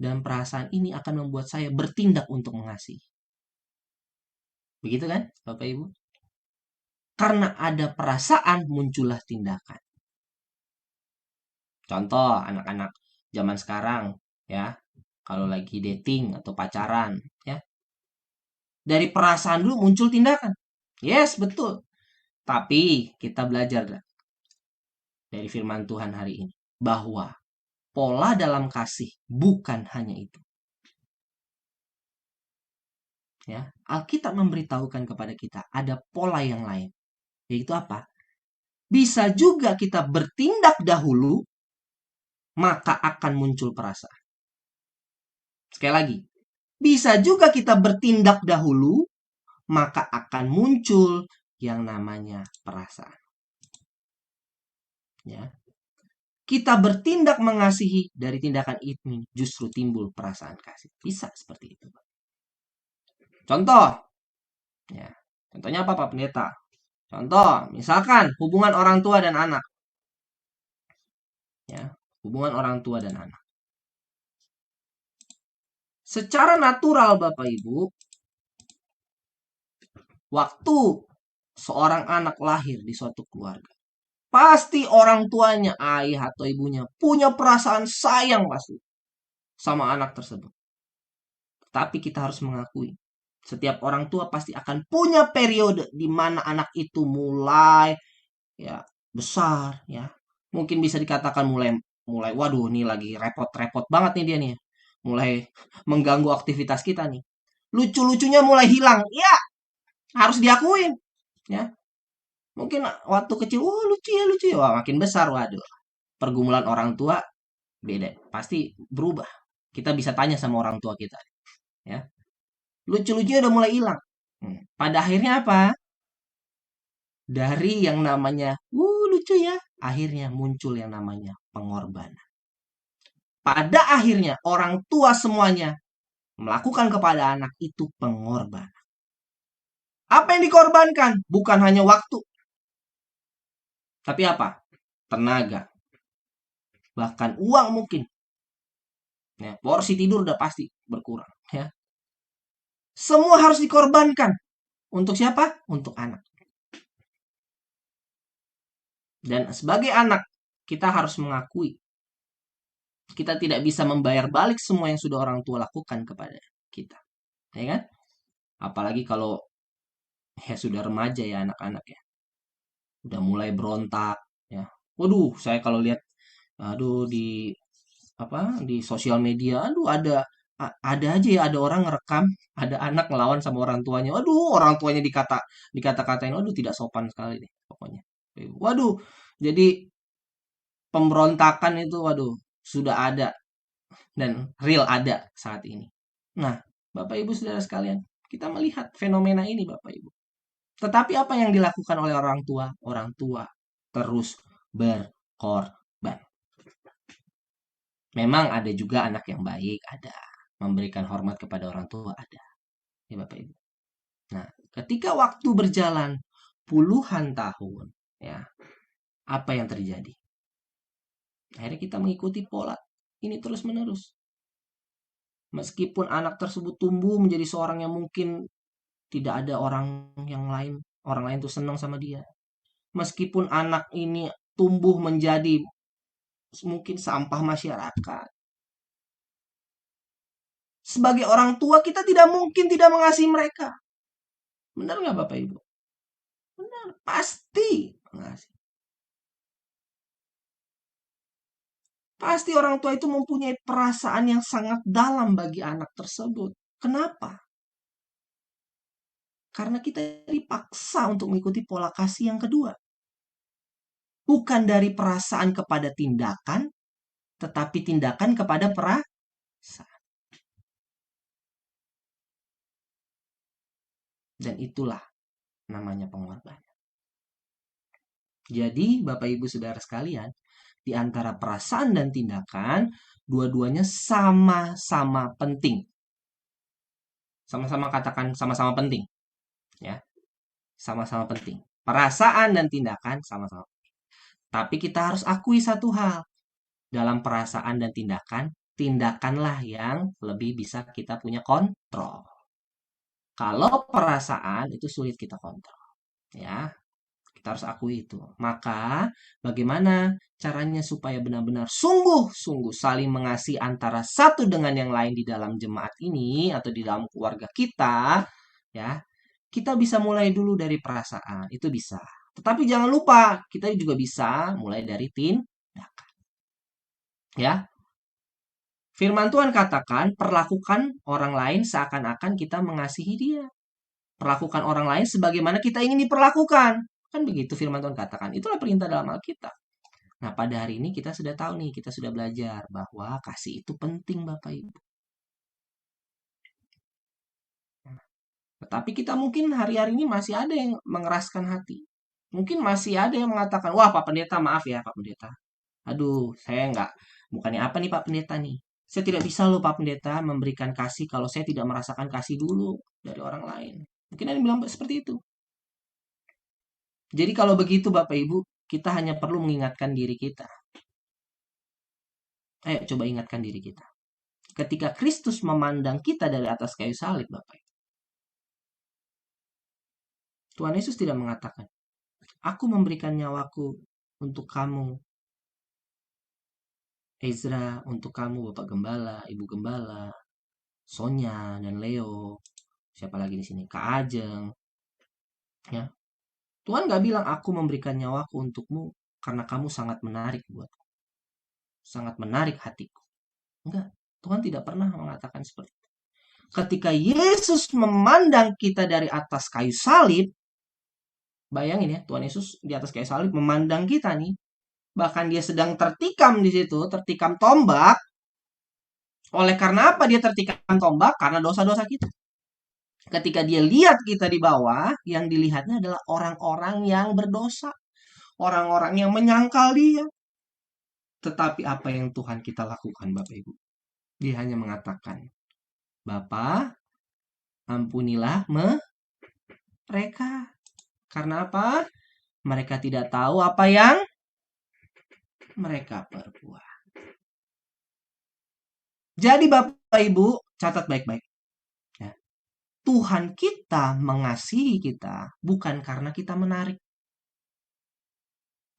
Dan perasaan ini akan membuat saya bertindak untuk mengasihi. Begitu kan, Bapak Ibu? Karena ada perasaan muncullah tindakan. Contoh anak-anak zaman sekarang ya, kalau lagi dating atau pacaran ya. Dari perasaan dulu muncul tindakan. Yes, betul. Tapi kita belajar dari firman Tuhan hari ini bahwa pola dalam kasih bukan hanya itu. Ya, Alkitab memberitahukan kepada kita ada pola yang lain. Yaitu apa? Bisa juga kita bertindak dahulu, maka akan muncul perasaan. Sekali lagi, bisa juga kita bertindak dahulu, maka akan muncul yang namanya perasaan. Ya. Kita bertindak mengasihi, dari tindakan ini justru timbul perasaan kasih. Bisa seperti itu. Contoh, ya. Contohnya apa Pak Pendeta? Contoh, misalkan hubungan orang tua dan anak. Ya, hubungan orang tua dan anak. Secara natural Bapak Ibu, waktu seorang anak lahir di suatu keluarga, pasti orang tuanya, ayah atau ibunya, punya perasaan sayang pasti sama anak tersebut. Tapi kita harus mengakui, setiap orang tua pasti akan punya periode di mana anak itu mulai ya besar, ya. Mungkin bisa dikatakan mulai waduh nih lagi repot-repot banget nih dia nih. Mulai mengganggu aktivitas kita nih. Lucu-lucunya mulai hilang. Ya, harus diakuin, ya. Mungkin waktu kecil, lucu ya. Wah, makin besar, waduh. Pergumulan orang tua beda, pasti berubah. Kita bisa tanya sama orang tua kita, ya. Lucu-lucunya udah mulai hilang. Pada akhirnya apa? Dari yang namanya lucu ya, akhirnya muncul yang namanya pengorbanan. Pada akhirnya orang tua semuanya melakukan kepada anak itu pengorbanan. Apa yang dikorbankan? Bukan hanya waktu, tapi apa? Tenaga. Bahkan uang mungkin. Ya, porsi tidur udah pasti berkurang. Ya. Semua harus dikorbankan. Untuk siapa? Untuk anak. Dan sebagai anak, kita harus mengakui, kita tidak bisa membayar balik semua yang sudah orang tua lakukan kepada kita. Ya kan? Apalagi kalau ya sudah remaja ya anak-anak ya. Udah mulai berontak ya. Waduh, saya kalau lihat di sosial media, ada aja ya, ada orang ngerekam ada anak ngelawan sama orang tuanya. Waduh, orang tuanya dikata-katain, waduh tidak sopan sekali deh pokoknya. Waduh, jadi pemberontakan itu waduh sudah ada dan real ada saat ini. Nah, Bapak Ibu Saudara sekalian, kita melihat fenomena ini Bapak Ibu. Tetapi apa yang dilakukan oleh orang tua? Orang tua terus berkorban. Memang ada juga anak yang baik, ada. Memberikan hormat kepada orang tua, ada. Ya Bapak Ibu. Nah, ketika waktu berjalan puluhan tahun, ya, apa yang terjadi? Akhirnya kita mengikuti pola ini terus-menerus. Meskipun anak tersebut tumbuh menjadi seorang yang mungkin tidak ada orang lain tuh senang sama dia. Meskipun anak ini tumbuh menjadi mungkin sampah masyarakat. Sebagai orang tua kita tidak mungkin tidak mengasihi mereka. Benar nggak Bapak Ibu? Benar, pasti mengasihi. Pasti orang tua itu mempunyai perasaan yang sangat dalam bagi anak tersebut. Kenapa? Karena kita dipaksa untuk mengikuti pola kasih yang kedua. Bukan dari perasaan kepada tindakan, tetapi tindakan kepada perasaan. Dan itulah namanya pengorbanan. Jadi, Bapak Ibu Saudara sekalian, di antara perasaan dan tindakan, dua-duanya sama-sama penting. Sama-sama katakan sama-sama penting. Ya. Sama-sama penting. Perasaan dan tindakan sama-sama penting. Tapi kita harus akui satu hal. Dalam perasaan dan tindakanlah yang lebih bisa kita punya kontrol. Kalau perasaan itu sulit kita kontrol. Ya. Kita harus akui itu. Maka bagaimana caranya supaya benar-benar sungguh-sungguh saling mengasihi antara satu dengan yang lain di dalam jemaat ini atau di dalam keluarga kita, ya. Kita bisa mulai dulu dari perasaan, itu bisa. Tetapi jangan lupa, kita juga bisa mulai dari tindakan. Ya. Firman Tuhan katakan, perlakukan orang lain seakan-akan kita mengasihi dia. Perlakukan orang lain sebagaimana kita ingin diperlakukan. Kan begitu firman Tuhan katakan. Itulah perintah dalam Alkitab. Nah, pada hari ini kita sudah tahu nih, kita sudah belajar bahwa kasih itu penting, Bapak Ibu. Tetapi kita mungkin hari-hari ini masih ada yang mengeraskan hati. Mungkin masih ada yang mengatakan, wah Pak Pendeta, maaf ya Pak Pendeta. Aduh, saya nggak, bukannya apa nih Pak Pendeta nih. Saya tidak bisa loh Pak Pendeta memberikan kasih kalau saya tidak merasakan kasih dulu dari orang lain. Mungkin ada yang bilang seperti itu. Jadi kalau begitu Bapak Ibu, kita hanya perlu mengingatkan diri kita. Ayo coba ingatkan diri kita. Ketika Kristus memandang kita dari atas kayu salib, Bapak Ibu. Tuhan Yesus tidak mengatakan, aku memberikan nyawaku untuk kamu. Ezra, untuk kamu Bapak Gembala, Ibu Gembala, Sonya dan Leo. Siapa lagi di sini? Kak Ajeng. Ya. Tuhan gak bilang aku memberikan nyawaku untukmu karena kamu sangat menarik buatku. Sangat menarik hatiku. Enggak. Tuhan tidak pernah mengatakan seperti itu. Ketika Yesus memandang kita dari atas kayu salib, bayangin ya, Tuhan Yesus di atas kayu salib memandang kita nih. Bahkan dia sedang tertikam di situ, tertikam tombak. Oleh karena apa dia tertikam tombak? Karena dosa-dosa kita. Ketika dia lihat kita di bawah, yang dilihatnya adalah orang-orang yang berdosa. Orang-orang yang menyangkal dia. Tetapi apa yang Tuhan kita lakukan, Bapak Ibu? Dia hanya mengatakan, Bapa, ampunilah mereka. Karena apa? Mereka tidak tahu apa yang mereka perbuat. Jadi Bapak Ibu, catat baik-baik. Ya. Tuhan kita mengasihi kita bukan karena kita menarik.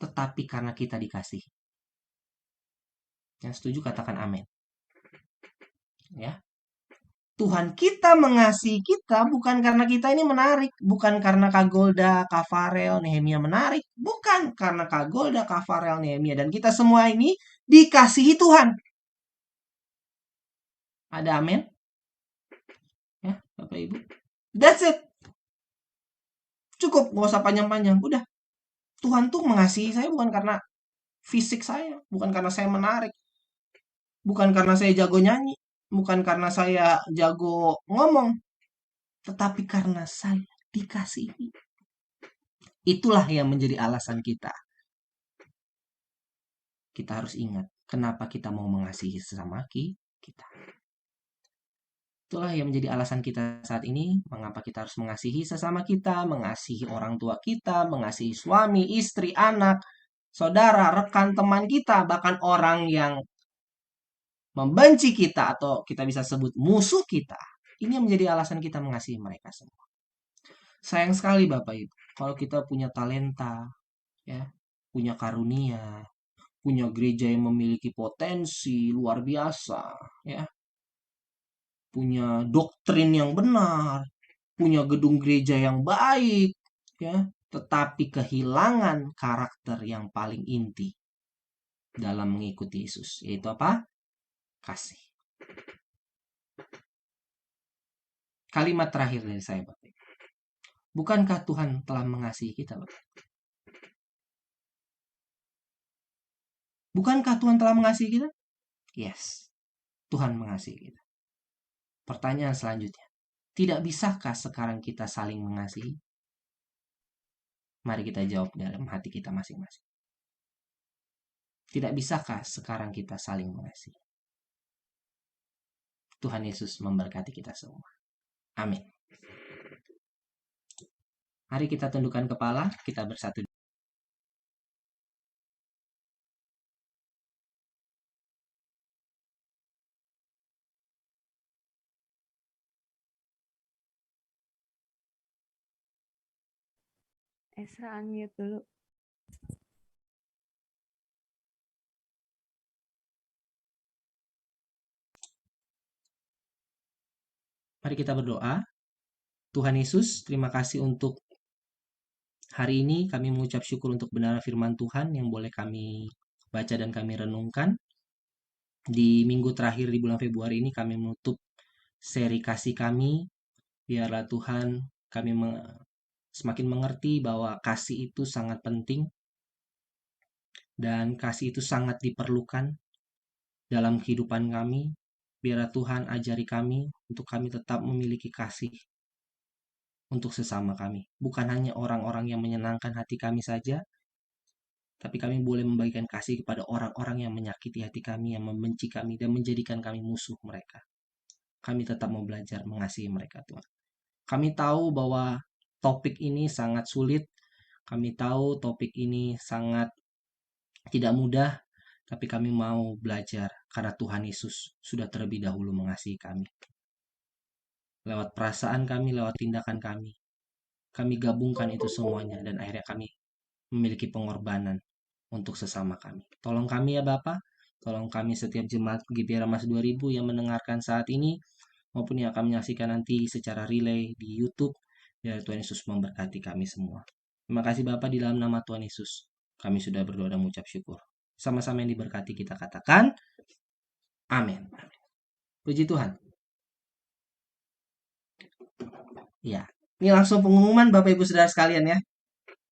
Tetapi karena kita dikasihi. Yang setuju katakan amin. Ya. Tuhan kita mengasihi kita bukan karena kita ini menarik. Bukan karena Kak Golda, Kak Farel, Nehemia menarik. Bukan karena Kak Golda, Kak Farel, Nehemia. Dan kita semua ini dikasihi Tuhan. Ada amin? Ya, Bapak Ibu. That's it. Cukup, gak usah panjang-panjang. Udah. Tuhan tuh mengasihi saya bukan karena fisik saya. Bukan karena saya menarik. Bukan karena saya jago nyanyi. Bukan karena saya jago ngomong. Tetapi karena saya dikasihi. Itulah yang menjadi alasan kita. Kita harus ingat kenapa kita mau mengasihi sesama kita. Itulah yang menjadi alasan kita saat ini. Mengapa kita harus mengasihi sesama kita. Mengasihi orang tua kita. Mengasihi suami, istri, anak, saudara, rekan, teman kita. Bahkan orang yang membenci kita atau kita bisa sebut musuh kita. Ini yang menjadi alasan kita mengasihi mereka semua. Sayang sekali Bapak Ibu, kalau kita punya talenta, ya, punya karunia, punya gereja yang memiliki potensi luar biasa, ya, punya doktrin yang benar, punya gedung gereja yang baik, ya, tetapi kehilangan karakter yang paling inti dalam mengikuti Yesus, yaitu apa? Kasih. Kalimat terakhir dari saya, Bapak. Bukankah Tuhan telah mengasihi kita, Bapak? Bukankah Tuhan telah mengasihi kita? Yes, Tuhan mengasihi kita. Pertanyaan selanjutnya, tidak bisakah sekarang kita saling mengasihi? Mari kita jawab dalam hati kita masing-masing. Tidak bisakah sekarang kita saling mengasihi? Tuhan Yesus memberkati kita semua. Amin. Mari kita tundukkan kepala, kita bersatu. Esra unmute dulu. Mari kita berdoa. Tuhan Yesus, terima kasih untuk hari ini. Kami mengucap syukur untuk benar firman Tuhan yang boleh kami baca dan kami renungkan. Di minggu terakhir di bulan Februari ini kami menutup seri kasih kami. Biarlah Tuhan kami semakin mengerti bahwa kasih itu sangat penting dan kasih itu sangat diperlukan dalam kehidupan kami. Biarlah Tuhan ajari kami untuk kami tetap memiliki kasih untuk sesama kami. Bukan hanya orang-orang yang menyenangkan hati kami saja, tapi kami boleh membagikan kasih kepada orang-orang yang menyakiti hati kami, yang membenci kami, dan menjadikan kami musuh mereka. Kami tetap mau belajar mengasihi mereka, Tuhan. Kami tahu bahwa topik ini sangat sulit. Kami tahu topik ini sangat tidak mudah, tapi kami mau belajar karena Tuhan Yesus sudah terlebih dahulu mengasihi kami. Lewat perasaan kami, lewat tindakan kami gabungkan itu semuanya dan akhirnya kami memiliki pengorbanan untuk sesama kami. Tolong kami ya Bapa, tolong kami setiap jemaat GBI Ramas 2000 yang mendengarkan saat ini maupun yang akan menyaksikan nanti secara relay di YouTube. Biar Tuhan Yesus memberkati kami semua. Terima kasih Bapa, di dalam nama Tuhan Yesus kami sudah berdoa dan mengucap syukur. Sama-sama yang diberkati kita katakan amin. Puji Tuhan. Ya, ini langsung pengumuman Bapak Ibu Saudara sekalian ya.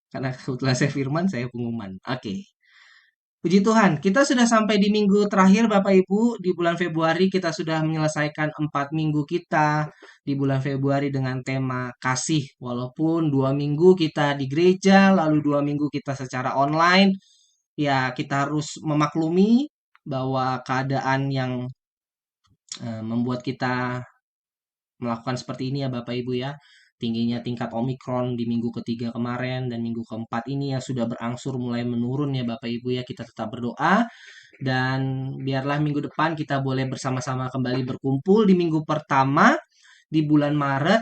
Karena kebetulan saya firman, saya pengumuman. Oke. Puji Tuhan, kita sudah sampai di minggu terakhir Bapak Ibu. Di bulan Februari kita sudah menyelesaikan 4 minggu kita di bulan Februari dengan tema kasih. Walaupun 2 minggu kita di gereja, lalu 2 minggu kita secara online. Ya, kita harus memaklumi bahwa keadaan yang membuat kita melakukan seperti ini ya Bapak Ibu ya. Tingginya tingkat Omikron di minggu ketiga kemarin dan minggu keempat ini ya sudah berangsur mulai menurun ya Bapak Ibu ya. Kita tetap berdoa dan biarlah minggu depan kita boleh bersama-sama kembali berkumpul di minggu pertama di bulan Maret.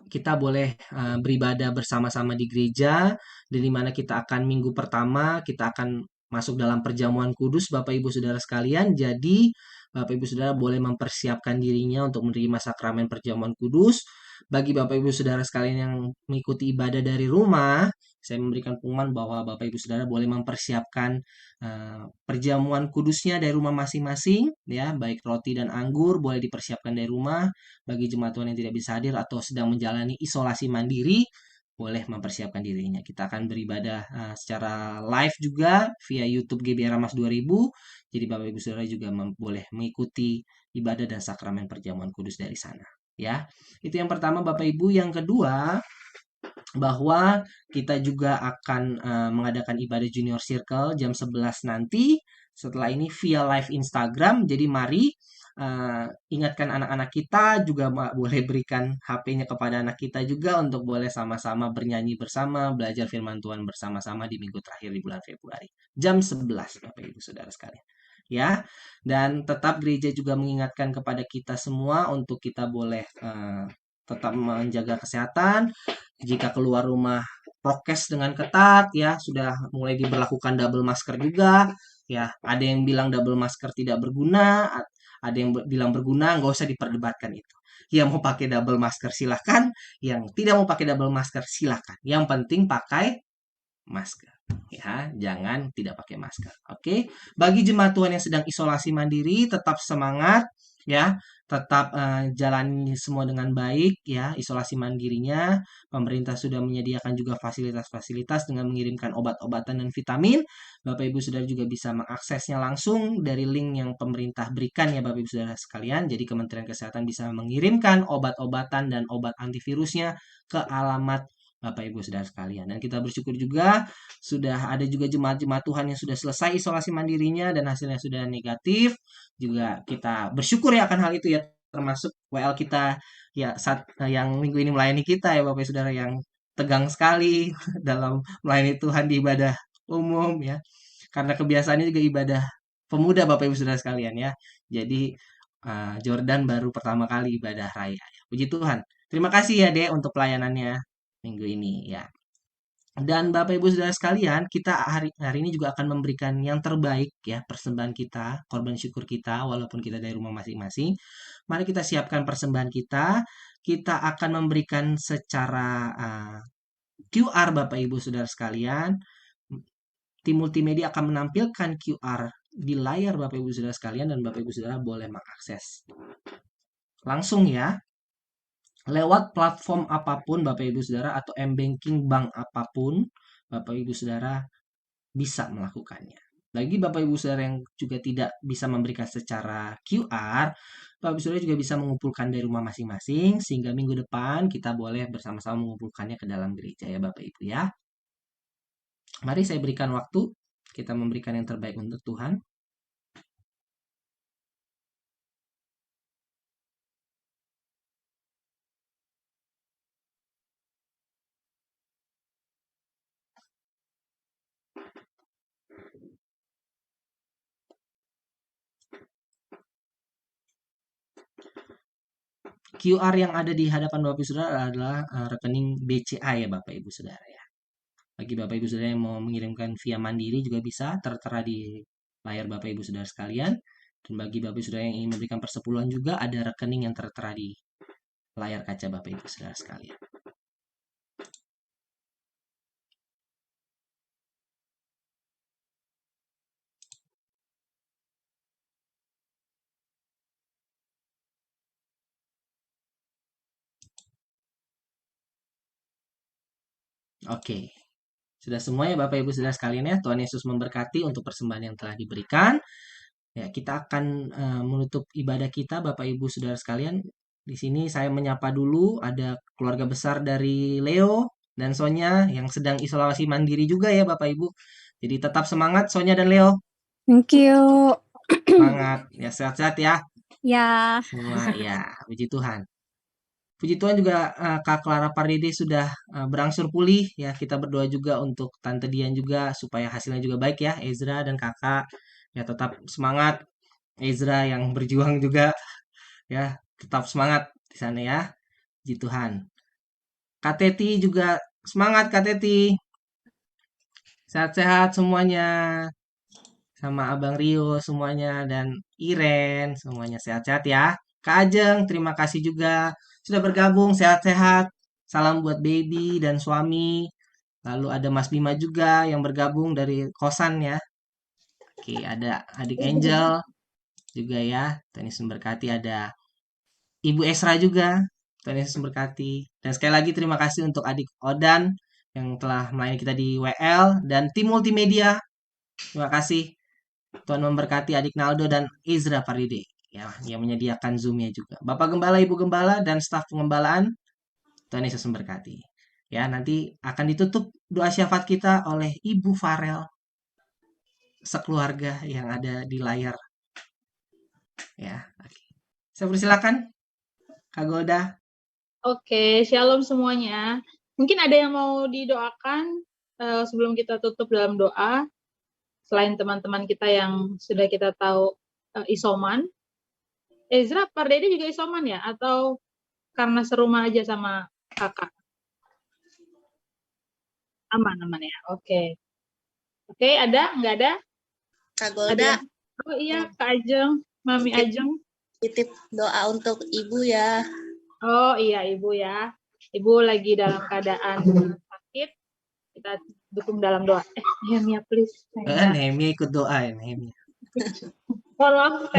Kita boleh beribadah bersama-sama di gereja, di mana kita akan minggu pertama kita akan masuk dalam perjamuan kudus Bapak Ibu Saudara sekalian. Jadi Bapak Ibu Saudara boleh mempersiapkan dirinya untuk menerima sakramen perjamuan kudus. Bagi Bapak Ibu Saudara sekalian yang mengikuti ibadah dari rumah, saya memberikan pengumuman bahwa Bapak Ibu Saudara boleh mempersiapkan perjamuan kudusnya dari rumah masing-masing ya, baik roti dan anggur boleh dipersiapkan dari rumah. Bagi jemaat Tuhan yang tidak bisa hadir atau sedang menjalani isolasi mandiri, boleh mempersiapkan dirinya. Kita akan beribadah secara live juga via YouTube GBI Ramas 2000. Jadi Bapak Ibu Saudara juga boleh mengikuti ibadah dan sakramen perjamuan kudus dari sana. Ya, itu yang pertama Bapak Ibu. Yang kedua, bahwa kita juga akan mengadakan ibadah Junior Circle jam 11 nanti. Setelah ini via live Instagram. Jadi mari ingatkan anak-anak kita, juga boleh berikan HP-nya kepada anak kita juga untuk boleh sama-sama bernyanyi bersama, belajar firman Tuhan bersama-sama di minggu terakhir di bulan Februari. Jam 11 Bapak Ibu Saudara sekalian. Ya, dan tetap gereja juga mengingatkan kepada kita semua untuk kita boleh tetap menjaga kesehatan. Jika keluar rumah, prokes dengan ketat ya, sudah mulai diberlakukan double masker juga ya. Ada yang bilang double masker tidak berguna, ada yang bilang berguna, nggak usah diperdebatkan itu. Yang mau pakai double masker silahkan, yang tidak mau pakai double masker silahkan. Yang penting pakai masker ya, jangan tidak pakai masker. Oke, bagi jemaat Tuhan yang sedang isolasi mandiri, tetap semangat ya, tetap jalani semua dengan baik ya, isolasi mandirinya. Pemerintah sudah menyediakan juga fasilitas-fasilitas dengan mengirimkan obat-obatan dan vitamin. Bapak Ibu Saudara juga bisa mengaksesnya langsung dari link yang pemerintah berikan ya Bapak Ibu Saudara sekalian. Jadi Kementerian Kesehatan bisa mengirimkan obat-obatan dan obat antivirusnya ke alamat Bapak Ibu Saudara sekalian. Dan kita bersyukur juga sudah ada juga jemaat-jemaat Tuhan yang sudah selesai isolasi mandirinya dan hasilnya sudah negatif. Juga kita bersyukur ya akan hal itu ya, termasuk WL kita ya saat yang minggu ini melayani kita ya Bapak Ibu Saudara, yang tegang sekali dalam melayani Tuhan di ibadah umum ya. Karena kebiasaannya juga ibadah pemuda Bapak Ibu Saudara sekalian ya. Jadi Jordan baru pertama kali ibadah raya. Puji Tuhan. Terima kasih ya Dek untuk pelayanannya minggu ini ya. Dan Bapak Ibu Saudara sekalian, kita hari ini juga akan memberikan yang terbaik ya, persembahan kita, korban syukur kita, walaupun kita dari rumah masing-masing. Mari kita siapkan persembahan kita. Kita akan memberikan secara QR Bapak Ibu Saudara sekalian. Tim multimedia akan menampilkan QR di layar Bapak Ibu Saudara sekalian dan Bapak Ibu Saudara boleh mengakses langsung ya. lewat platform apapun Bapak Ibu Saudara atau m-banking bank apapun Bapak Ibu Saudara bisa melakukannya. Bagi Bapak Ibu Saudara yang juga tidak bisa memberikan secara QR, Bapak Ibu Saudara juga bisa mengumpulkan dari rumah masing-masing sehingga minggu depan kita boleh bersama-sama mengumpulkannya ke dalam gereja ya Bapak Ibu ya. Mari saya berikan waktu, kita memberikan yang terbaik untuk Tuhan. QR yang ada di hadapan Bapak Ibu Saudara adalah rekening BCA ya Bapak Ibu Saudara ya. Bagi Bapak Ibu Saudara yang mau mengirimkan via mandiri juga bisa, tertera di layar Bapak Ibu Saudara sekalian. Dan bagi Bapak Ibu Saudara yang ingin memberikan persepuluhan juga ada rekening yang tertera di layar kaca Bapak Ibu Saudara sekalian. Oke. Sudah semua ya Bapak Ibu Saudara sekalian ya. Tuhan Yesus memberkati untuk persembahan yang telah diberikan. Ya, kita akan menutup ibadah kita Bapak Ibu Saudara sekalian. Di sini saya menyapa dulu ada keluarga besar dari Leo dan Sonya yang sedang isolasi mandiri juga ya Bapak Ibu. Jadi tetap semangat Sonya dan Leo. Thank you. Semangat. Ya sehat-sehat ya Ya. semua ya. Puji Tuhan. Puji Tuhan juga Kak Clara Pardede sudah berangsur pulih ya. Kita berdoa juga untuk Tante Dian juga supaya hasilnya juga baik ya. Ezra dan Kakak ya tetap semangat. Ezra yang berjuang juga ya tetap semangat di sana ya. Puji Tuhan. Kak Teti juga semangat Kak Teti. Sehat-sehat semuanya. Sama Abang Rio semuanya dan Iren semuanya sehat-sehat ya. Kak Ajeng terima kasih juga sudah bergabung sehat-sehat. Salam buat baby dan suami. Lalu ada Mas Bima juga yang bergabung dari kosan ya. Oke, ada adik Angel juga ya. Tuhan Yesus memberkati. Ada Ibu Esra juga. Tuhan Yesus memberkati. Dan sekali lagi terima kasih untuk adik Odan yang telah melayani kita di WL dan tim multimedia. Terima kasih. Tuhan memberkati adik Naldo dan Ezra Paride ya, yang menyediakan Zoom-nya juga. Bapak Gembala, Ibu Gembala, dan staf pengembalaan, Tuhan Yesus memberkati. Ya, nanti akan ditutup doa syafaat kita oleh Ibu Farel sekeluarga yang ada di layar. Ya, oke. Saya persilakan Kak Golda. Oke, shalom semuanya. Mungkin ada yang mau didoakan sebelum kita tutup dalam doa. Selain teman-teman kita yang sudah kita tahu isoman. Ezra, Pardede juga isoman ya? Atau karena serumah aja sama kakak? Aman ya, oke. Oke, ada? Nggak ada? Kak Golda. Oh iya, Kak Ajeng, Mami Ajeng. Titip doa untuk Ibu ya. Oh iya, Ibu ya. Ibu lagi dalam keadaan sakit. Kita dukung dalam doa. Nehemia please. Nehemia ikut doa ya, Nehemia. Tolong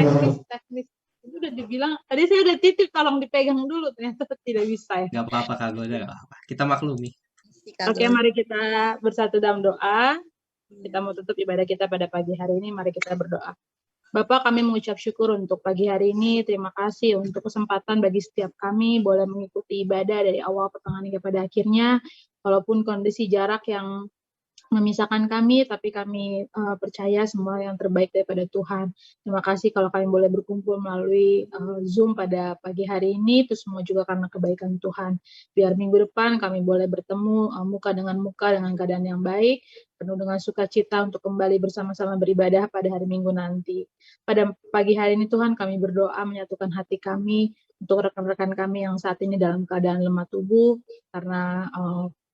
teknis. Itu udah dibilang, tadi saya udah titip tolong dipegang dulu, ternyata tidak bisa ya. Gak apa-apa Kak Golda, gak apa-apa. Kita maklumi. Oke, mari kita bersatu dalam doa. Kita mau tutup ibadah kita pada pagi hari ini, mari kita berdoa. Bapak, kami mengucap syukur untuk pagi hari ini. Terima kasih untuk kesempatan bagi setiap kami boleh mengikuti ibadah dari awal pertengahan hingga pada akhirnya. Walaupun kondisi jarak yang memisahkan kami, tapi kami percaya semua yang terbaik daripada Tuhan. Terima kasih kalau kami boleh berkumpul melalui Zoom pada pagi hari ini, itu semua juga karena kebaikan Tuhan. Biar minggu depan kami boleh bertemu muka dengan keadaan yang baik, penuh dengan sukacita untuk kembali bersama-sama beribadah pada hari Minggu nanti. Pada pagi hari ini Tuhan kami berdoa menyatukan hati kami untuk rekan-rekan kami yang saat ini dalam keadaan lemah tubuh karena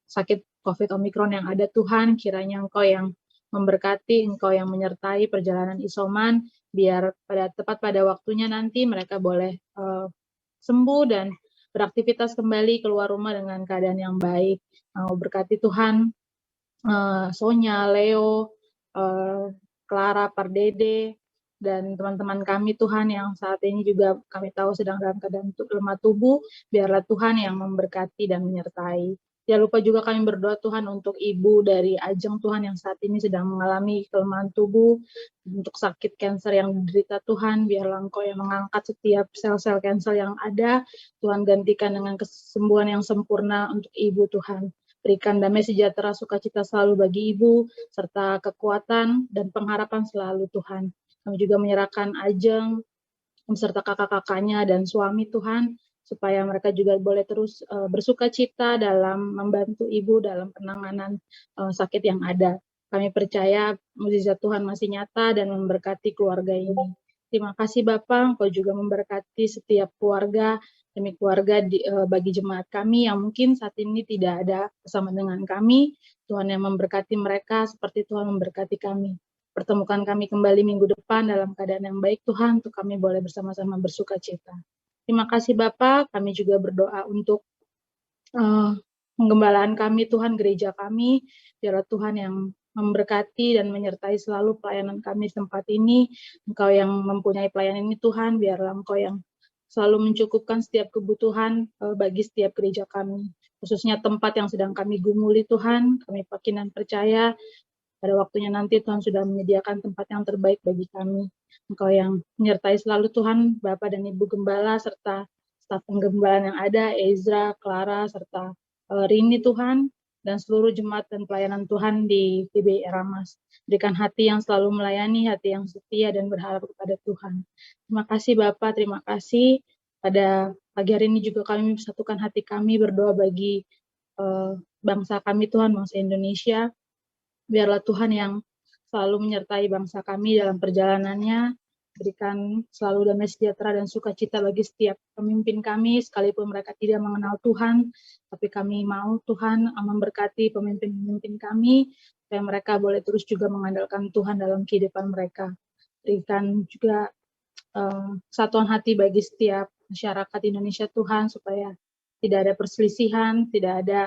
sakit COVID Omikron yang ada Tuhan, kiranya Engkau yang memberkati, Engkau yang menyertai perjalanan isoman, biar tepat pada waktunya nanti mereka boleh sembuh dan beraktivitas kembali keluar rumah dengan keadaan yang baik. Berkati Tuhan, Sonya, Leo, Clara, Pardede, dan teman-teman kami Tuhan yang saat ini juga kami tahu sedang dalam keadaan lemah tubuh, biarlah Tuhan yang memberkati dan menyertai. Jangan lupa juga kami berdoa Tuhan untuk ibu dari Ajeng Tuhan yang saat ini sedang mengalami kelemahan tubuh, untuk sakit kanker yang diderita Tuhan, biarlah Engkau yang mengangkat setiap sel-sel kanker yang ada, Tuhan gantikan dengan kesembuhan yang sempurna untuk ibu Tuhan. Berikan damai sejahtera sukacita selalu bagi ibu, serta kekuatan dan pengharapan selalu Tuhan. Kami juga menyerahkan Ajeng beserta kakak-kakaknya dan suami Tuhan, supaya mereka juga boleh terus bersuka cita dalam membantu ibu dalam penanganan sakit yang ada. Kami percaya mukjizat Tuhan masih nyata dan memberkati keluarga ini. Terima kasih Bapak, Engkau juga memberkati setiap keluarga demi keluarga bagi jemaat kami yang mungkin saat ini tidak ada bersama dengan kami. Tuhan yang memberkati mereka seperti Tuhan memberkati kami. Pertemukan kami kembali minggu depan dalam keadaan yang baik Tuhan, untuk kami boleh bersama-sama bersuka cita. Terima kasih Bapak, kami juga berdoa untuk penggembalaan kami Tuhan, gereja kami, biarlah Tuhan yang memberkati dan menyertai selalu pelayanan kami di tempat ini. Engkau yang mempunyai pelayanan ini Tuhan, biarlah Engkau yang selalu mencukupkan setiap kebutuhan bagi setiap gereja kami, khususnya tempat yang sedang kami gumuli Tuhan. Kami yakin dan percaya pada waktunya nanti Tuhan sudah menyediakan tempat yang terbaik bagi kami. Engkau yang menyertai selalu Tuhan, Bapak dan Ibu Gembala, serta staf penggembalaan yang ada, Ezra, Clara, serta Rini Tuhan, dan seluruh jemaat dan pelayanan Tuhan di GBI Ramas. Berikan hati yang selalu melayani, hati yang setia dan berharap kepada Tuhan. Terima kasih Bapak, terima kasih. Pada pagi hari ini juga kami satukan hati kami berdoa bagi bangsa kami Tuhan, bangsa Indonesia. Biarlah Tuhan yang selalu menyertai bangsa kami dalam perjalanannya, berikan selalu damai sejahtera dan sukacita bagi setiap pemimpin kami, sekalipun mereka tidak mengenal Tuhan, tapi kami mau Tuhan memberkati pemimpin-pemimpin kami, supaya mereka boleh terus juga mengandalkan Tuhan dalam kehidupan mereka. Berikan juga kesatuan hati bagi setiap masyarakat Indonesia Tuhan, supaya tidak ada perselisihan, tidak ada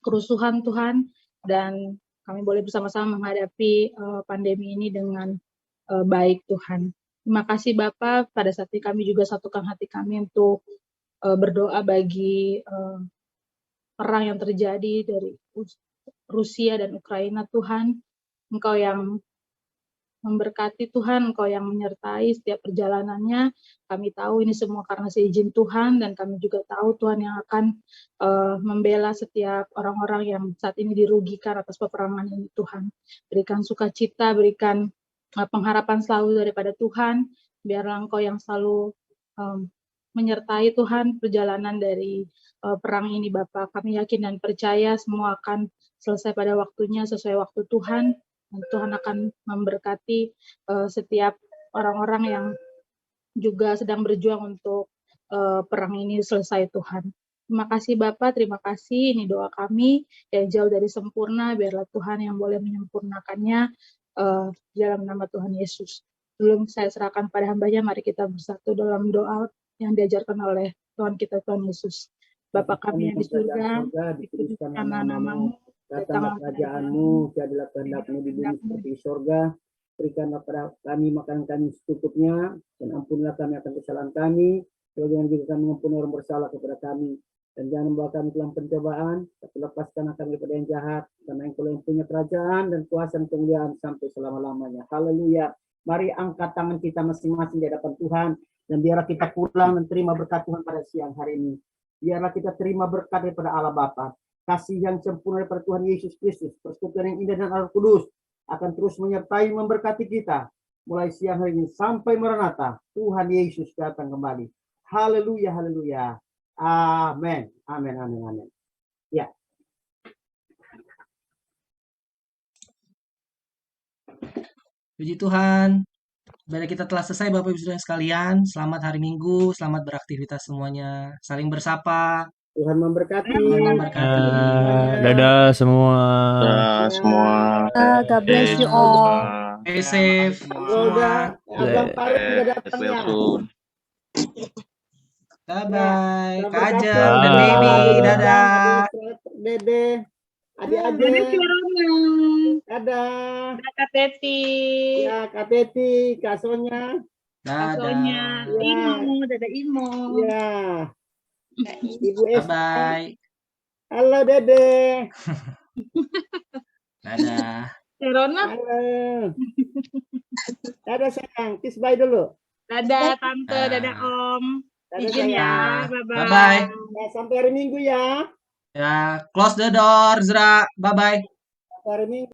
kerusuhan Tuhan, dan kami boleh bersama-sama menghadapi pandemi ini dengan baik Tuhan. Terima kasih Bapak, pada saat ini kami juga satukan hati kami untuk berdoa bagi perang yang terjadi dari Rusia dan Ukraina Tuhan. Engkau yang memberkati Tuhan, Engkau yang menyertai setiap perjalanannya. Kami tahu ini semua karena seizin Tuhan, dan kami juga tahu Tuhan yang akan membela setiap orang-orang yang saat ini dirugikan atas peperangan ini Tuhan. Berikan sukacita, berikan pengharapan selalu daripada Tuhan, biarlah Engkau yang selalu menyertai Tuhan perjalanan dari perang ini Bapak. Kami yakin dan percaya semua akan selesai pada waktunya sesuai waktu Tuhan. Dan Tuhan akan memberkati setiap orang-orang yang juga sedang berjuang untuk perang ini selesai Tuhan. Terima kasih Bapak, terima kasih. Ini doa kami yang jauh dari sempurna, biarlah Tuhan yang boleh menyempurnakannya dalam nama Tuhan Yesus. Sebelum saya serahkan pada hambanya, mari kita bersatu dalam doa yang diajarkan oleh Tuhan kita, Tuhan Yesus. Bapa kami yang di surga, dikuduskanlah namamu, datanglah kerajaan-Mu, jadilah kehendak-Mu di bumi seperti di surga. Berikanlah kepada kami makanan kami secukupnya, dan ampunilah kami akan kesalahan kami, sebagaimana juga kami mengampuni orang bersalah kepada kami. Dan jangan membawa kami ke dalam pencobaan, tapi lepaskanlah kami daripada yang jahat, karena Engkau yang punya kerajaan dan kuasa dan kemuliaan sampai selama-lamanya. Haleluya. Mari angkat tangan kita masing-masing di hadapan Tuhan, dan biarlah kita pulang dan terima berkat Tuhan pada siang hari ini. Biarlah kita terima berkat daripada Allah Bapa, kasih yang sempurna daripada Tuhan Yesus Kristus, persekutuan yang indah dan Roh Kudus akan terus menyertai memberkati kita mulai siang hari ini sampai Maranatha. Tuhan Yesus datang kembali. Haleluya, haleluya. Amin. Amin, amin, amin. Ya. Puji Tuhan. Ibadah kita telah selesai Bapak Ibu Saudara sekalian. Selamat hari Minggu, selamat beraktivitas semuanya. Saling bersapa. Tuhan memberkati. Tuhan memberkati. Dadah semua. Dadah semua. God bless you all. Stay safe. Semoga Abang Farid juga datang ya. Bye-bye. Kak Ajeng Bye. dan Baby. Dadah. Dede. Adik-adik. Dadah. Kak Teti, Ya, Kak Teti, Kak Sonya. Kak Sonya, Dadah. Ya. Imo, Dada Imo. Ya, Ibu Esta. Bye-bye. Halo, Dede. Dadah. Serona, Halo. Dadah sayang, kiss bye dulu. Dadah Tante, Dah. Dadah Om. Dadah Izin ya, Dah. bye-bye. Bye-bye. Ya, sampai hari Minggu ya. Ya, close the door, Zra. Bye-bye. Sampai hari Minggu.